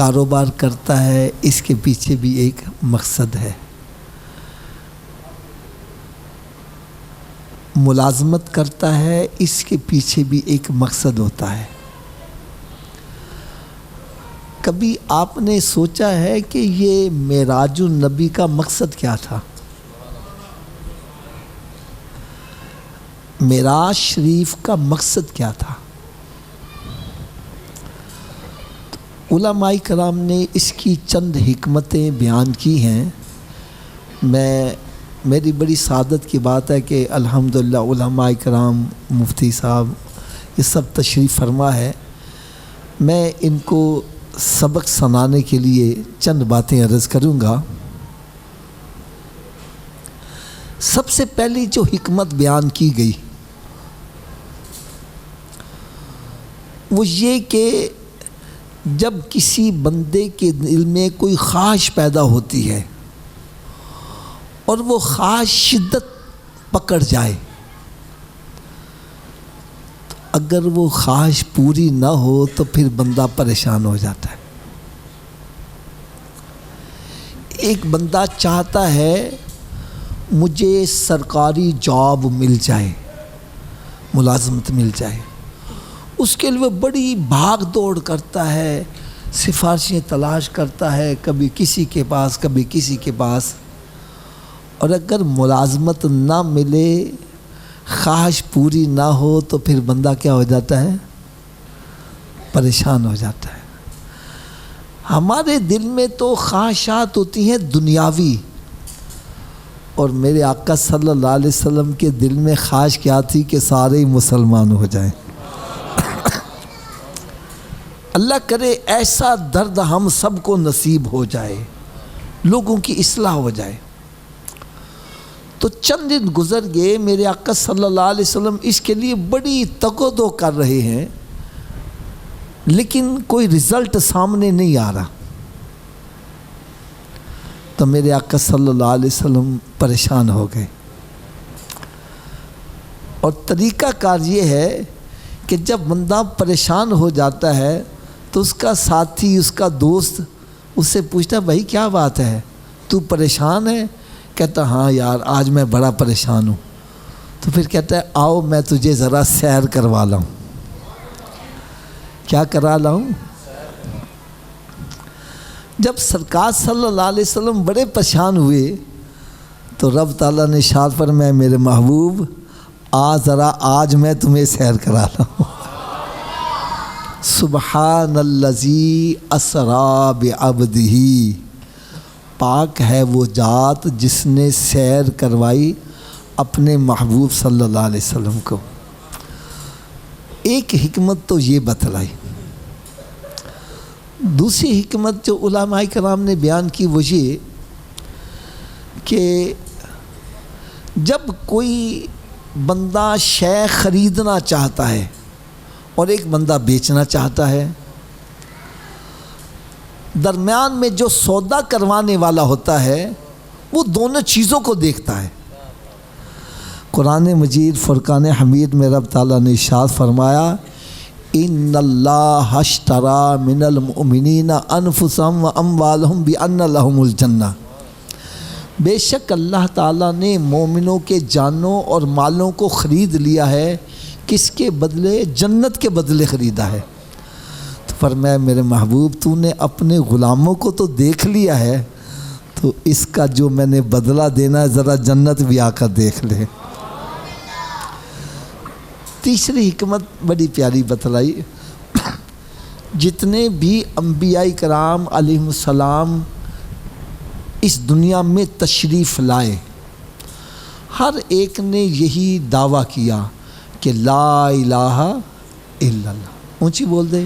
کاروبار کرتا ہے اس کے پیچھے بھی ایک مقصد ہے، ملازمت کرتا ہے اس کے پیچھے بھی ایک مقصد ہوتا ہے۔ کبھی آپ نے سوچا ہے کہ یہ معراج النبی کا مقصد کیا تھا؟ معراج شریف کا مقصد کیا تھا؟ علماء کرام نے اس کی چند حکمتیں بیان کی ہیں۔ میری بڑی سعادت کی بات ہے کہ الحمدللہ علماء کرام، مفتی صاحب یہ سب تشریف فرما ہے۔ میں ان کو سبق سنانے کے لیے چند باتیں عرض کروں گا۔ سب سے پہلی جو حکمت بیان کی گئی وہ یہ کہ جب کسی بندے کے دل میں کوئی خواہش پیدا ہوتی ہے اور وہ خواہش شدت پکڑ جائے، تو اگر وہ خواہش پوری نہ ہو تو پھر بندہ پریشان ہو جاتا ہے۔ ایک بندہ چاہتا ہے مجھے سرکاری جاب مل جائے، ملازمت مل جائے، اس کے لیے بڑی بھاگ دوڑ کرتا ہے، سفارشیں تلاش کرتا ہے، کبھی کسی کے پاس کبھی کسی کے پاس، اور اگر ملازمت نہ ملے، خواہش پوری نہ ہو تو پھر بندہ کیا ہو جاتا ہے؟ پریشان ہو جاتا ہے۔ ہمارے دل میں تو خواہشات ہوتی ہیں دنیاوی، اور میرے آقا صلی اللہ علیہ وسلم کے دل میں خواہش کیا تھی کہ سارے ہی مسلمان ہو جائیں۔ اللہ کرے ایسا درد ہم سب کو نصیب ہو جائے، لوگوں کی اصلاح ہو جائے۔ تو چند دن گزر گئے، میرے آقا صلی اللہ علیہ وسلم اس کے لیے بڑی تگ و دو کر رہے ہیں، لیکن کوئی رزلٹ سامنے نہیں آ رہا۔ تو میرے آقا صلی اللہ علیہ وسلم پریشان ہو گئے، اور طریقہ کار یہ ہے کہ جب بندہ پریشان ہو جاتا ہے تو اس کا ساتھی، اس کا دوست اس سے پوچھتا ہے بھائی کیا بات ہے، تو پریشان ہے؟ کہتا ہاں یار آج میں بڑا پریشان ہوں۔ تو پھر کہتا ہے آؤ میں تجھے ذرا سیر کروا لاؤں۔ کیا کرا لاؤں؟ جب سرکار صلی اللہ علیہ وسلم بڑے پریشان ہوئے تو رب تعالیٰ نے ارشاد فرمایا میرے محبوب ذرا آج میں تمہیں سیر کرا لاؤں۔ سبحان الذی اسری بعبدہ، پاک ہے وہ ذات جس نے سیر کروائی اپنے محبوب صلی اللہ علیہ وسلم کو۔ ایک حکمت تو یہ بتلائی۔ دوسری حکمت جو علماء کرام نے بیان کی وہ یہ کہ جب کوئی بندہ شے خریدنا چاہتا ہے اور ایک بندہ بیچنا چاہتا ہے، درمیان میں جو سودا کروانے والا ہوتا ہے وہ دونوں چیزوں کو دیکھتا ہے۔ قرآن مجید فرقان حمید میں رب تعالیٰ نے ارشاد فرمایا ان اللہ اشتری من المؤمنین انفسهم واموالهم بان لهم الجنہ، بے شک اللہ تعالیٰ نے مومنوں کے جانوں اور مالوں کو خرید لیا ہے، کس کے بدلے؟ جنت کے بدلے خریدا ہے۔ تو فرمایا میرے محبوب تو نے اپنے غلاموں کو تو دیکھ لیا ہے، تو اس کا جو میں نے بدلہ دینا ہے ذرا جنت بھی آ کر دیکھ لے۔ تیسری حکمت بڑی پیاری بتلائی، جتنے بھی انبیاء کرام علیہم السلام اس دنیا میں تشریف لائے، ہر ایک نے یہی دعویٰ کیا کہ لا الہ الا اللہ۔ اونچی بول دے،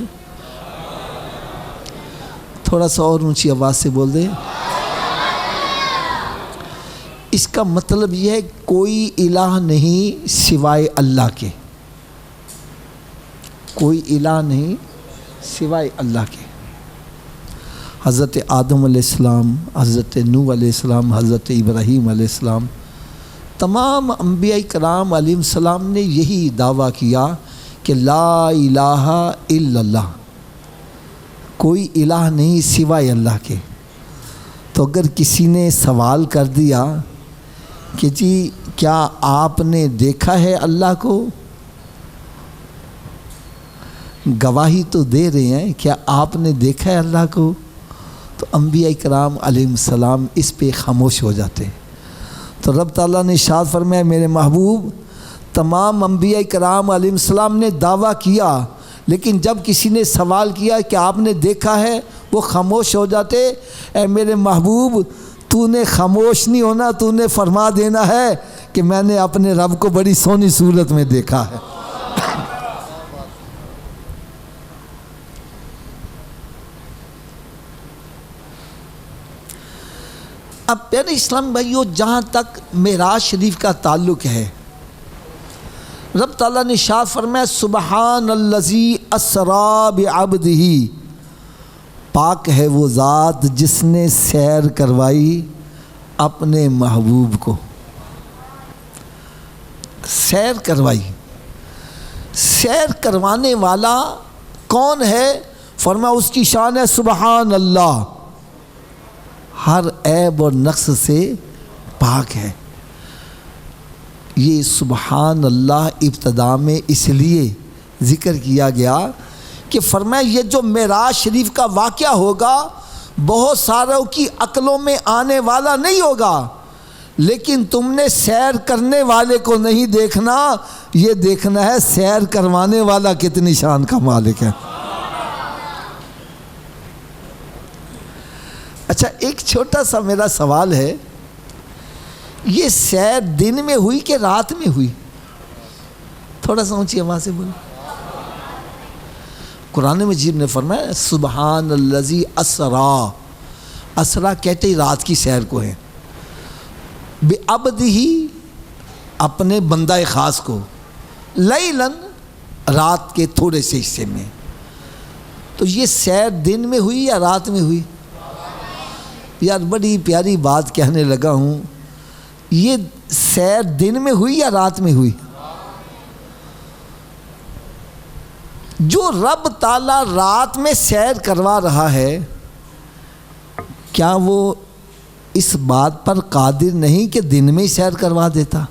تھوڑا سا اور اونچی آواز سے بول دے۔ اس کا مطلب یہ ہے کوئی الہ نہیں سوائے اللہ کے، کوئی الہ نہیں سوائے اللہ کے۔ حضرت آدم علیہ السلام، حضرت نوح علیہ السلام، حضرت ابراہیم علیہ السلام، تمام انبیاء کرام علیہ السلام نے یہی دعویٰ کیا کہ لا الہ الا اللہ، کوئی الہ نہیں سوائے اللہ کے۔ تو اگر کسی نے سوال کر دیا کہ جی کیا آپ نے دیکھا ہے اللہ کو، گواہی تو دے رہے ہیں، کیا آپ نے دیکھا ہے اللہ کو، تو انبیاء کرام علیہ السلام اس پہ خاموش ہو جاتے۔ تو رب تعالیٰ نے ارشاد فرمایا میرے محبوب تمام انبیاء کرام علیہ السلام نے دعویٰ کیا، لیکن جب کسی نے سوال کیا کہ آپ نے دیکھا ہے، وہ خاموش ہو جاتے۔ اے میرے محبوب تو نے خاموش نہیں ہونا، تو نے فرما دینا ہے کہ میں نے اپنے رب کو بڑی سونی صورت میں دیکھا ہے۔ اب پیارے اسلام بھائیو، جہاں تک معراج شریف کا تعلق ہے، رب تعالیٰ نے ارشاد فرمایا سبحان الذی اسریٰ بعبدہ، پاک ہے وہ ذات جس نے سیر کروائی اپنے محبوب کو۔ سیر کروائی، سیر کروانے والا کون ہے؟ فرمایا اس کی شان ہے سبحان اللہ، ہر عیب اور نقص سے پاک ہے۔ یہ سبحان اللہ ابتدا میں اس لیے ذکر کیا گیا کہ فرمایا یہ جو معراج شریف کا واقعہ ہوگا بہت ساروں کی عقلوں میں آنے والا نہیں ہوگا، لیکن تم نے سیر کرنے والے کو نہیں دیکھنا، یہ دیکھنا ہے سیر کروانے والا کتنی شان کا مالک ہے۔ اچھا ایک چھوٹا سا میرا سوال ہے، یہ سیر دن میں ہوئی کہ رات میں ہوئی؟ تھوڑا سا اونچی آواز سے بولو۔ قرآن مجید نے فرمایا سبحان الذی اسریٰ، اسریٰ کہتے ہی رات کی سیر کو ہے، بعبدہ اپنے بندہ خاص کو، لیلاً رات کے تھوڑے سے حصے میں۔ تو یہ سیر دن میں ہوئی یا رات میں ہوئی؟ یار بڑی پیاری بات کہنے لگا ہوں، یہ سیر دن میں ہوئی یا رات میں ہوئی؟ جو رب تعالیٰ رات میں سیر کروا رہا ہے، کیا وہ اس بات پر قادر نہیں کہ دن میں ہی سیر کروا دیتا؟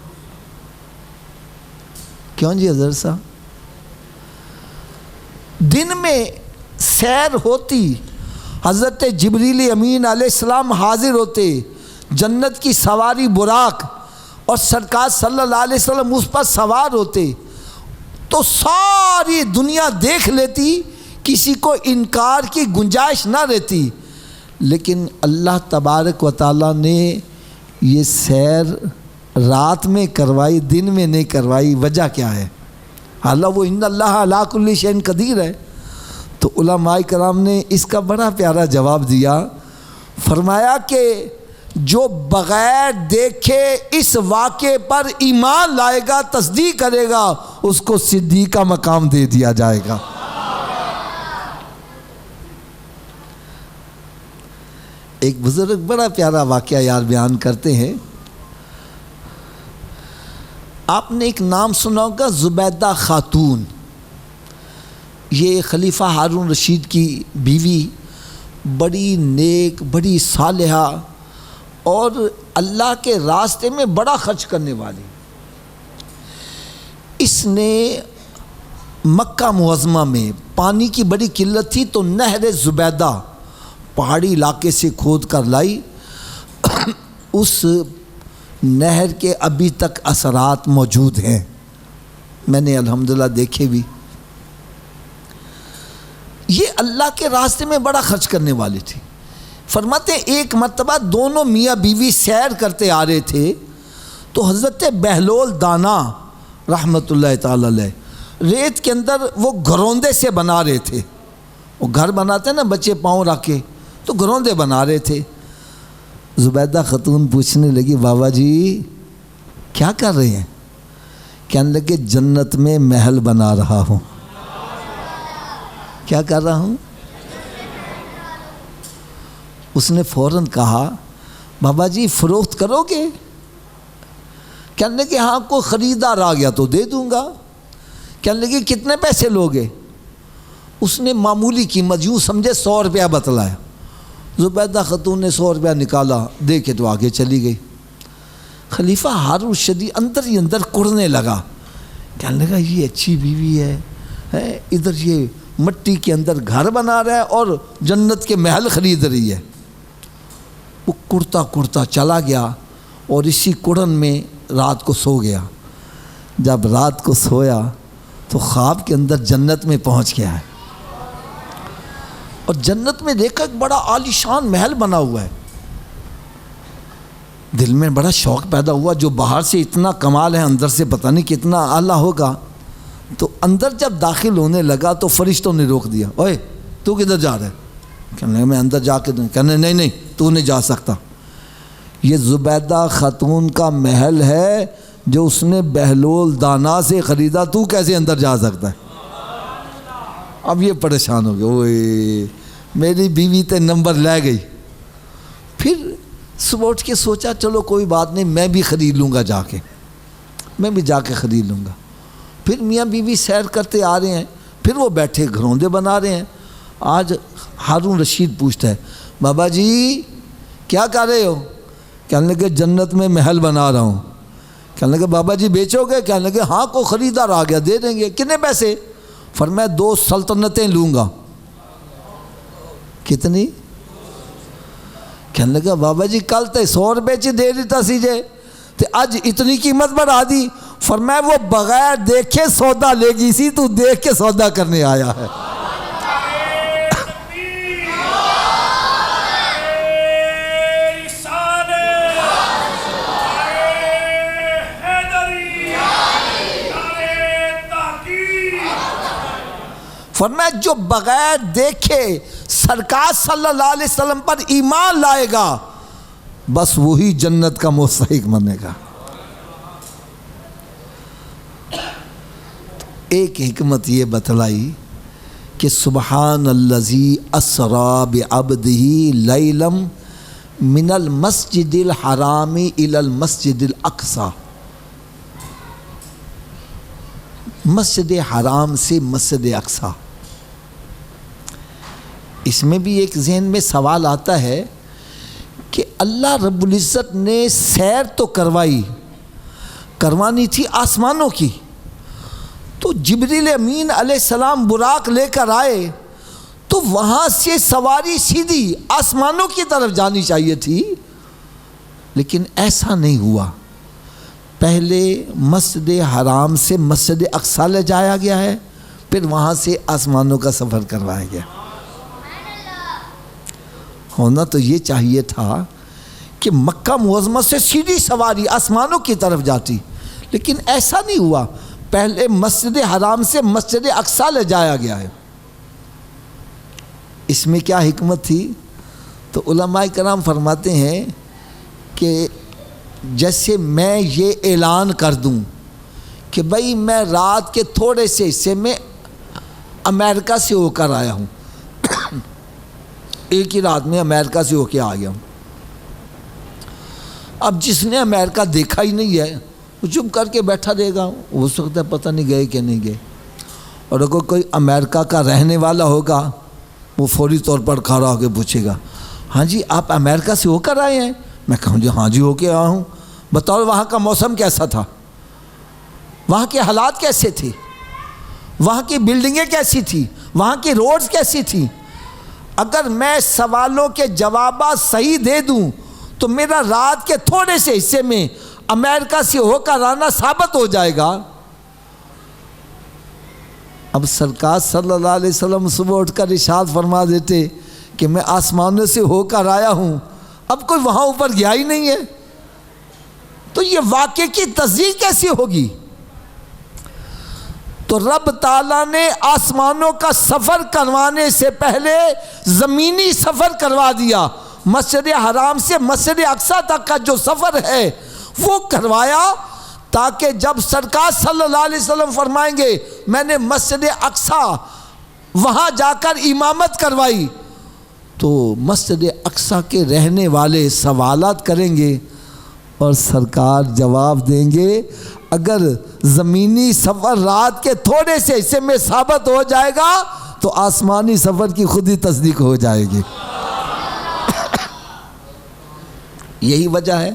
کیوں جی حضرت صاحب؟ دن میں سیر ہوتی، حضرت جبریل امین علیہ السلام حاضر ہوتے، جنت کی سواری براق اور سرکار صلی اللہ علیہ وسلم اس پر سوار ہوتے، تو ساری دنیا دیکھ لیتی، کسی کو انکار کی گنجائش نہ رہتی۔ لیکن اللہ تبارک و تعالیٰ نے یہ سیر رات میں کروائی، دن میں نہیں کروائی، وجہ کیا ہے؟ حالانکہ وہ ان اللہ علی کل شیء قدیر ہے۔ تو علماء کرام نے اس کا بڑا پیارا جواب دیا، فرمایا کہ جو بغیر دیکھے اس واقعے پر ایمان لائے گا، تصدیق کرے گا، اس کو صدیق کا مقام دے دیا جائے گا۔ ایک بزرگ بڑا پیارا واقعہ یار بیان کرتے ہیں، آپ نے ایک نام سنا ہوگا زبیدہ خاتون، یہ خلیفہ ہارون رشید کی بیوی، بڑی نیک، بڑی صالحہ اور اللہ کے راستے میں بڑا خرچ کرنے والی۔ اس نے مکہ معظمہ میں پانی کی بڑی قلت تھی، تو نہر زبیدہ پہاڑی علاقے سے کھود کر لائی۔ اس نہر کے ابھی تک اثرات موجود ہیں، میں نے الحمدللہ دیکھے بھی۔ یہ اللہ کے راستے میں بڑا خرچ کرنے والی تھی۔ فرماتے ایک مرتبہ دونوں میاں بیوی سیر کرتے آ رہے تھے، تو حضرت بہلول دانا رحمۃ اللہ تعالی علیہ ریت کے اندر وہ گھروندے سے بنا رہے تھے، وہ گھر بناتے ہیں نا بچے پاؤں رکھ کے، تو گھروندے بنا رہے تھے۔ زبیدہ خاتون پوچھنے لگی بابا جی کیا کر رہے ہیں؟ کہنے لگے جنت میں محل بنا رہا ہوں۔ کیا کر رہا ہوں؟ اس نے فوراً کہا بابا جی فروخت کرو گے؟ کہنے لگے ہاں کوئی خریدار آ گیا تو دے دوں گا۔ کہنے لگے کتنے پیسے لوگے؟ اس نے معمولی قیمت یوں سمجھے 100 روپیہ بتلایا. زبیدہ خاتون نے 100 روپیہ نکالا دے کے تو آگے چلی گئی. خلیفہ ہارون الرشید اندر ہی اندر کڑنے لگا, کہنے لگا یہ اچھی بیوی ہے, ادھر یہ مٹی کے اندر گھر بنا رہا ہے اور جنت کے محل خرید رہی ہے. وہ کڑتا کڑتا چلا گیا اور اسی کڑن میں رات کو سو گیا. جب رات کو سویا تو خواب کے اندر جنت میں پہنچ گیا ہے, اور جنت میں دیکھا ایک بڑا عالیشان محل بنا ہوا ہے. دل میں بڑا شوق پیدا ہوا, جو باہر سے اتنا کمال ہے اندر سے پتہ نہیں کتنا اعلیٰ ہوگا. تو اندر جب داخل ہونے لگا تو فرشتوں نے روک دیا, اوئے تو کدھر جا رہا ہے؟ کہنے لگا میں اندر جا کے دوں. کہنے نہیں تو نہیں جا سکتا, یہ زبیدہ خاتون کا محل ہے جو اس نے بہلول دانا سے خریدا, تو کیسے اندر جا سکتا ہے؟ اب یہ پریشان ہو گیا, اوئے میری بیوی تے نمبر لے گئی. پھر صبح اٹھ کے سوچا چلو کوئی بات نہیں, میں بھی خرید لوں گا, میں بھی جا کے خرید لوں گا. پھر میاں بیوی سیر کرتے آ رہے ہیں, پھر وہ بیٹھے گھروندے بنا رہے ہیں. آج ہارون رشید پوچھتا ہے بابا جی کیا کر رہے ہو؟ کہنے لگے جنت میں محل بنا رہا ہوں. کہنے لگے بابا جی بیچو گے؟ کہنے لگے ہاں کوئی خریدار آ گیا دے دیں گے. کتنے پیسے؟ فرمایا 2 سلطنتیں لوں گا. کتنی؟ کہنے لگا بابا جی کل تے 100 روپے چی دے دیتا سی جے تے آج اتنی قیمت بڑھا دی. فرمایا وہ بغیر دیکھے سودا لے گی سی, تو دیکھ کے سودا کرنے آیا ہے. فرمایا جو بغیر دیکھے سرکار صلی اللہ علیہ وسلم پر ایمان لائے گا بس وہی جنت کا مستحق بنے گا. ایک حکمت یہ بتلائی کہ سبحان الذی اسری بعبدہ لیلا من المسجد الحرام الی المسجد الاقصی. مسجد حرام سے مسجد اقصی. اس میں بھی ایک ذہن میں سوال آتا ہے کہ اللہ رب العزت نے سیر تو کروانی تھی آسمانوں کی, تو جبریل امین علیہ السلام براق لے کر آئے تو وہاں سے سواری سیدھی آسمانوں کی طرف جانی چاہیے تھی, لیکن ایسا نہیں ہوا. پہلے مسجد حرام سے مسجد اقصی لے جایا گیا ہے, پھر وہاں سے آسمانوں کا سفر کروایا گیا. ہونا تو یہ چاہیے تھا کہ مکہ معظمہ سے سیدھی سواری آسمانوں کی طرف جاتی, لیکن ایسا نہیں ہوا. پہلے مسجد حرام سے مسجد اقصی لے جایا گیا ہے. اس میں کیا حکمت تھی؟ تو علماء کرام فرماتے ہیں کہ جیسے میں یہ اعلان کر دوں کہ بھئی میں رات کے تھوڑے سے حصے میں امریکہ سے ہو کر آیا ہوں, ایک ہی رات میں امریکہ سے ہو کے آ گیا ہوں. اب جس نے امریکہ دیکھا ہی نہیں ہے وہ چپ کر کے بیٹھا رہے گا, ہو سکتا ہے پتہ نہیں گئے کہ نہیں گئے. اور اگر کوئی امریکہ کا رہنے والا ہوگا وہ فوری طور پر کھڑا ہو کے پوچھے گا ہاں جی آپ امریکہ سے ہو کر آئے ہیں؟ میں کہوں جی ہاں جی ہو کے آیا ہوں. بتاؤ وہاں کا موسم کیسا تھا, وہاں کے حالات کیسے تھے, وہاں کی بلڈنگیں کیسی تھی, وہاں کی روڈز کیسی تھی. اگر میں سوالوں کے جوابات صحیح دے دوں تو میرا رات کے تھوڑے سے حصے میں امریکہ سے ہو کر آنا ثابت ہو جائے گا. اب سرکار صلی اللہ علیہ وسلم صبح اٹھ کر ارشاد فرما دیتے کہ میں آسمانوں سے ہو کر آیا ہوں, اب کوئی وہاں اوپر گیا ہی نہیں ہے, تو یہ واقعے کی تصدیق کیسی ہوگی؟ تو رب تعالیٰ نے آسمانوں کا سفر کروانے سے پہلے زمینی سفر کروا دیا. مسجد حرام سے مسجد اقصی تک کا جو سفر ہے وہ کروایا, تاکہ جب سرکار صلی اللہ علیہ وسلم فرمائیں گے میں نے مسجد اقصی وہاں جا کر امامت کروائی, تو مسجد اقصی کے رہنے والے سوالات کریں گے اور سرکار جواب دیں گے. اگر زمینی سفر رات کے تھوڑے سے حصے میں ثابت ہو جائے گا تو تو آسمانی سفر کی خود ہی تصدیق ہو جائے گی۔ یہی وجہ ہے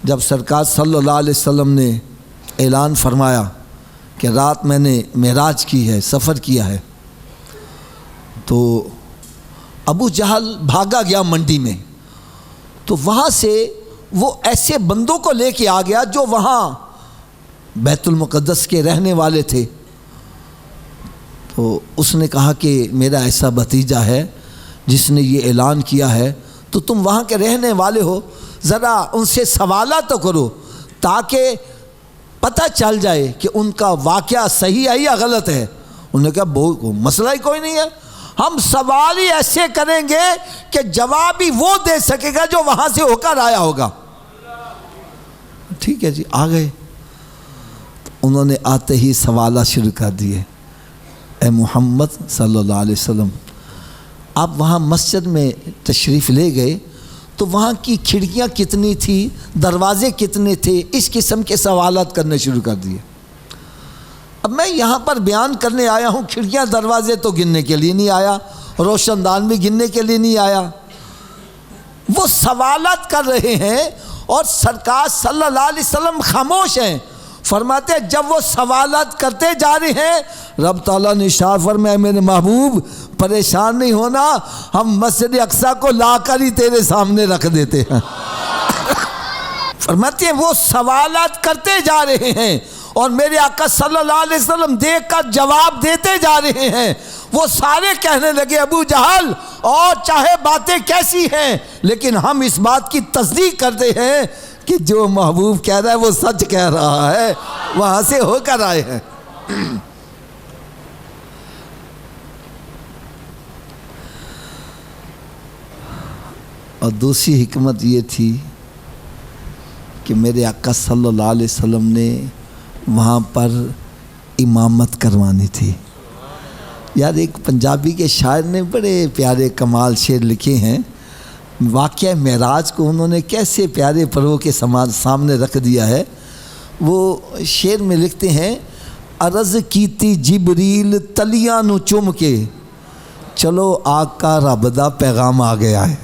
جب سرکار صلی اللہ علیہ وسلم نے اعلان فرمایا کہ رات میں نے معراج کی ہے، سفر کیا ہے، تو ابو جہل بھاگا گیا منڈی میں، تو وہاں سے وہ ایسے بندوں کو لے کے آ گیا جو وہاں بیت المقدس کے رہنے والے تھے۔ تو اس نے کہا کہ میرا ایسا بھتیجا ہے جس نے یہ اعلان کیا ہے، تو تم وہاں کے رہنے والے ہو، ذرا ان سے سوالات تو کرو تاکہ پتہ چل جائے کہ ان کا واقعہ صحیح ہے یا غلط ہے۔ انہوں نے کہا مسئلہ ہی کوئی نہیں ہے، ہم سوال ہی ایسے کریں گے کہ جواب ہی وہ دے سکے گا جو وہاں سے ہو کر آیا ہوگا۔ ٹھیک ہے جی، آ گئے۔ انہوں نے آتے ہی سوالات شروع کر دیے۔ اے محمد صلی اللہ علیہ وسلم، آپ وہاں مسجد میں تشریف لے گئے تو وہاں کی کھڑکیاں کتنی تھی، دروازے کتنے تھے، اس قسم کے سوالات کرنے شروع کر دیے۔ اب میں یہاں پر بیان کرنے آیا ہوں، کھڑکیاں دروازے تو گننے کے لیے نہیں آیا، روشن دان بھی گننے کے لیے نہیں آیا۔ وہ سوالات کر رہے ہیں اور سرکار صلی اللہ علیہ وسلم خاموش ہیں۔ فرماتے ہیں جب وہ سوالات کرتے جا رہے ہیں، رب تعالیٰ نے ارشاد فرمایا میرے محبوب پریشان نہیں ہونا، ہم مسجد اقصیٰ کو لا کر ہی تیرے سامنے رکھ دیتے ہیں۔ فرماتے ہیں وہ سوالات کرتے جا رہے ہیں اور میرے آقا صلی اللہ علیہ وسلم دیکھ کر جواب دیتے جا رہے ہیں۔ وہ سارے کہنے لگے ابو جہل اور چاہے باتیں کیسی ہیں لیکن ہم اس بات کی تصدیق کرتے ہیں کہ جو محبوب کہہ رہا ہے وہ سچ کہہ رہا ہے، وہاں سے ہو کر آئے ہیں۔ اور دوسری حکمت یہ تھی کہ میرے آقا صلی اللہ علیہ وسلم نے وہاں پر امامت کروانی تھی۔ یار ایک پنجابی کے شاعر نے بڑے پیارے کمال شعر لکھے ہیں، واقعہ معراج کو انہوں نے کیسے پیارے پرو کے سامنے رکھ دیا ہے۔ وہ شعر میں لکھتے ہیں عرض کیتی جبریل تلیاں نو چوم کے، چلو آقا رب دا پیغام آ گیا ہے،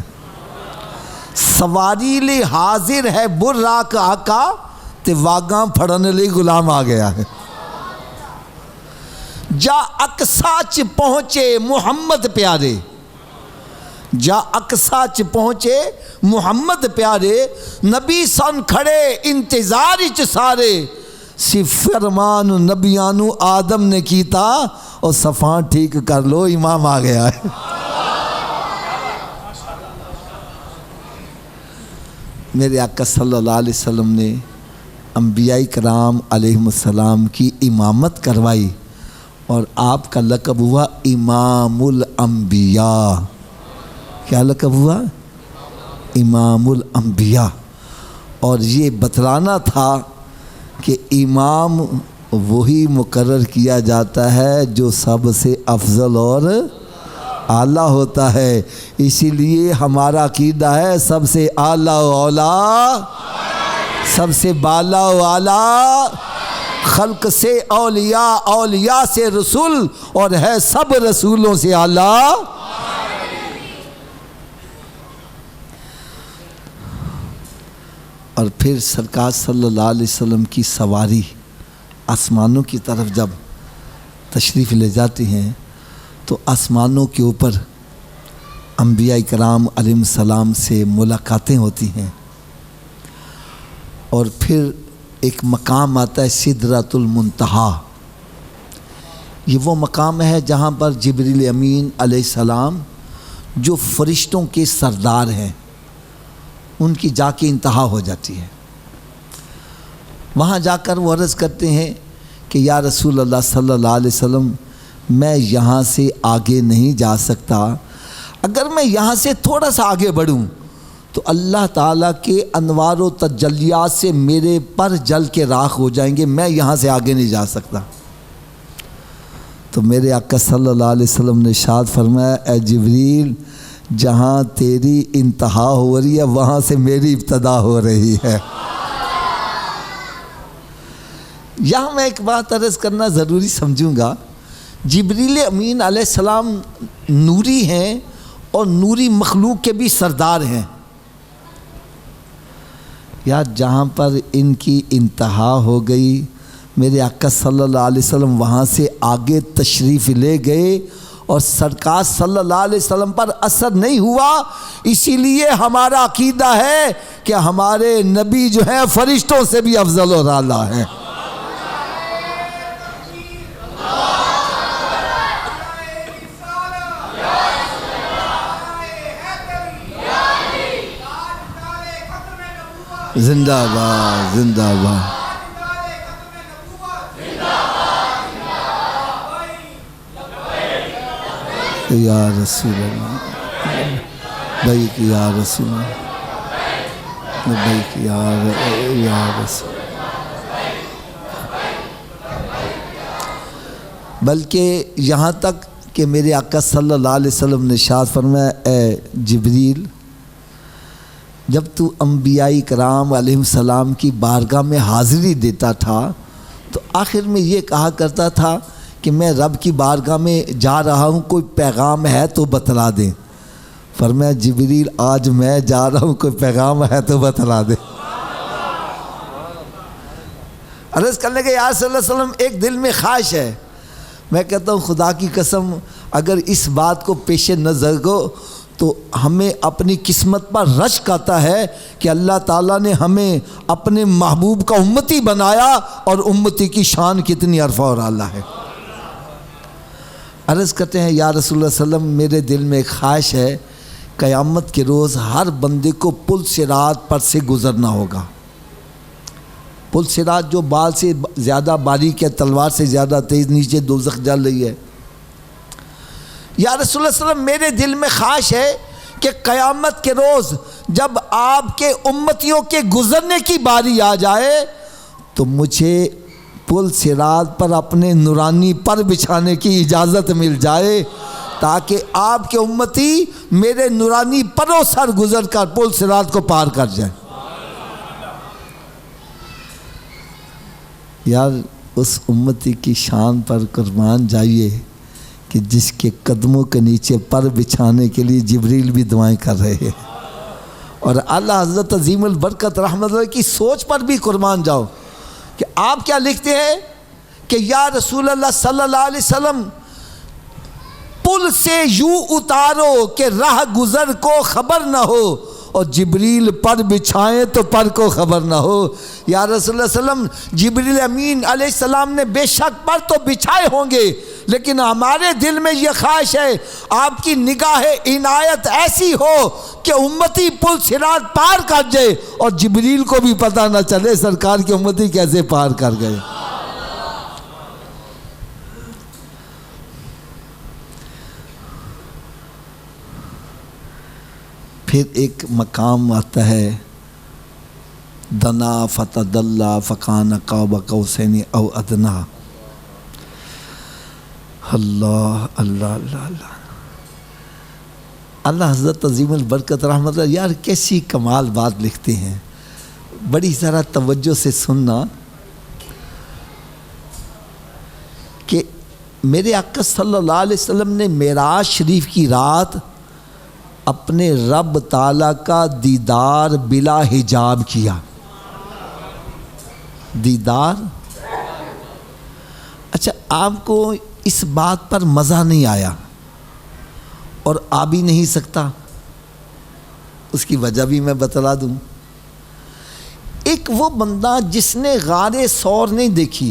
سواری لے حاضر ہے براق آقا تے واگاں پھڑن لے غلام آ گیا ہے۔ جا اقصیٰ چ پہنچے محمد پیارے، جا اقصیٰ چ پہنچے محمد پیارے، نبی سن کھڑے انتظار چ سارے، سی فرمان نبیانو آدم نے کیتا اور صفان ٹھیک کر لو امام آ گیا ہے۔ میرے آقا صلی اللہ علیہ وسلم نے انبیاء کرام علیہ السلام کی امامت کروائی اور آپ کا لقب ہوا امام الانبیاء۔ کیا لقب ہوا؟ امام الانبیاء۔ اور یہ بتلانا تھا کہ امام وہی مقرر کیا جاتا ہے جو سب سے افضل اور اعلیٰ ہوتا ہے، اسی لیے ہمارا عقیدہ ہے سب سے اعلیٰ و اولیٰ، سب سے بالا و اعلیٰ، خلق سے اولیاء، اولیاء سے رسول، اور ہے سب رسولوں سے اعلیٰ۔ اور پھر سرکار صلی اللہ علیہ وسلم کی سواری آسمانوں کی طرف جب تشریف لے جاتی ہیں تو آسمانوں کے اوپر انبیاء کرام علیہ السلام سے ملاقاتیں ہوتی ہیں، اور پھر ایک مقام آتا ہے سدرۃ المنتہا۔ یہ وہ مقام ہے جہاں پر جبریل امین علیہ السلام جو فرشتوں کے سردار ہیں ان کی جا کے انتہا ہو جاتی ہے۔ وہاں جا کر وہ عرض کرتے ہیں کہ یا رسول اللہ صلی اللہ علیہ وسلم میں یہاں سے آگے نہیں جا سکتا، اگر میں یہاں سے تھوڑا سا آگے بڑھوں تو اللہ تعالیٰ کے انوار و تجلیات سے میرے پر جل کے راکھ ہو جائیں گے، میں یہاں سے آگے نہیں جا سکتا۔ تو میرے آقا صلی اللہ علیہ وسلم نے ارشاد فرمایا اے جبریل، جہاں تیری انتہا ہو رہی ہے وہاں سے میری ابتدا ہو رہی ہے۔ یہاں میں ایک بات عرض کرنا ضروری سمجھوں گا جبریل امین علیہ السلام نوری ہیں اور نوری مخلوق کے بھی سردار ہیں. یار جہاں پر ان کی انتہا ہو گئی میرے آقا صلی اللہ علیہ وسلم وہاں سے آگے تشریف لے گئے اور سرکار صلی اللہ علیہ وسلم پر اثر نہیں ہوا. اسی لیے ہمارا عقیدہ ہے کہ ہمارے نبی جو ہیں فرشتوں سے بھی افضل اور اعلیٰ ہیں. زندہ باد زندہ باد. یا رسول اللہ لبیک یا رسول اللہ لبیک یا رسول. بلکہ یہاں تک کہ میرے آقا صلی اللہ علیہ وسلم نے ارشاد فرمایا اے جبریل جب تو انبیاء کرام علیہ السلام کی بارگاہ میں حاضری دیتا تھا تو آخر میں یہ کہا کرتا تھا کہ میں رب کی بارگاہ میں جا رہا ہوں کوئی پیغام ہے تو بتلا دیں. فرمایا جبریل آج میں جا رہا ہوں کوئی پیغام ہے تو بتلا دیں. عرض کرنے کے یا صلی اللہ علیہ وسلم ایک دل میں خواہش ہے. میں کہتا ہوں خدا کی قسم اگر اس بات کو پیش نظر کو تو ہمیں اپنی قسمت پر رشک آتا ہے کہ اللہ تعالیٰ نے ہمیں اپنے محبوب کا امتی بنایا اور امتی کی شان کتنی عرفہ اور اعلیٰ ہے. عرض کرتے ہیں یا رسول اللہ صلی اللہ علیہ وسلم میرے دل میں ایک خواہش ہے قیامت کے روز ہر بندے کو پل صراط پر سے گزرنا ہوگا. پل صراط جو بال سے زیادہ باریک ہے تلوار سے زیادہ تیز نیچے دوزخ جل رہی ہے. یا رسول اللہ صلی اللہ علیہ وسلم میرے دل میں خواہش ہے کہ قیامت کے روز جب آپ کے امتیوں کے گزرنے کی باری آ جائے تو مجھے پل صراط پر اپنے نورانی پر بچھانے کی اجازت مل جائے تاکہ آپ کے امتی میرے نورانی پروں سر گزر کر پل صراط کو پار کر جائیں. یار اس امتی کی شان پر قربان جائیے کہ جس کے قدموں کے نیچے پر بچھانے کے لیے جبریل بھی دعائیں کر رہے ہیں. اور اللہ حضرت عظیم البرکت رحمت اللہ کی سوچ پر بھی قربان جاؤ کہ آپ کیا لکھتے ہیں کہ یا رسول اللہ صلی اللہ علیہ وسلم پل سے یوں اتارو کہ راہ گزر کو خبر نہ ہو اور جبریل پر بچھائیں تو پر کو خبر نہ ہو. یا رسول اللہ صلی اللہ علیہ وسلم جبریل امین علیہ السلام نے بے شک پر تو بچھائے ہوں گے لیکن ہمارے دل میں یہ خواہش ہے آپ کی نگاہ عنایت ایسی ہو کہ امتی پل صراط پار کر جائے اور جبریل کو بھی پتہ نہ چلے سرکار کی امتی کیسے پار کر گئے. پھر ایک مقام آتا ہے دنا فتدلا فکان قاب قوسین او ادنا. اللہ اللہ اللہ اللہ اللہ حضرت عظیم البرکت رحمت اللہ یار کیسی کمال بات لکھتے ہیں. بڑی ذرا توجہ سے سننا کہ میرے آقا صلی اللہ علیہ وسلم نے معراج شریف کی رات اپنے رب تعالیٰ کا دیدار بلا حجاب کیا. دیدار اچھا آپ کو اس بات پر مزہ نہیں آیا اور آ بھی نہیں سکتا. اس کی وجہ بھی میں بتلا دوں. ایک وہ بندہ جس نے غار ثور نہیں دیکھی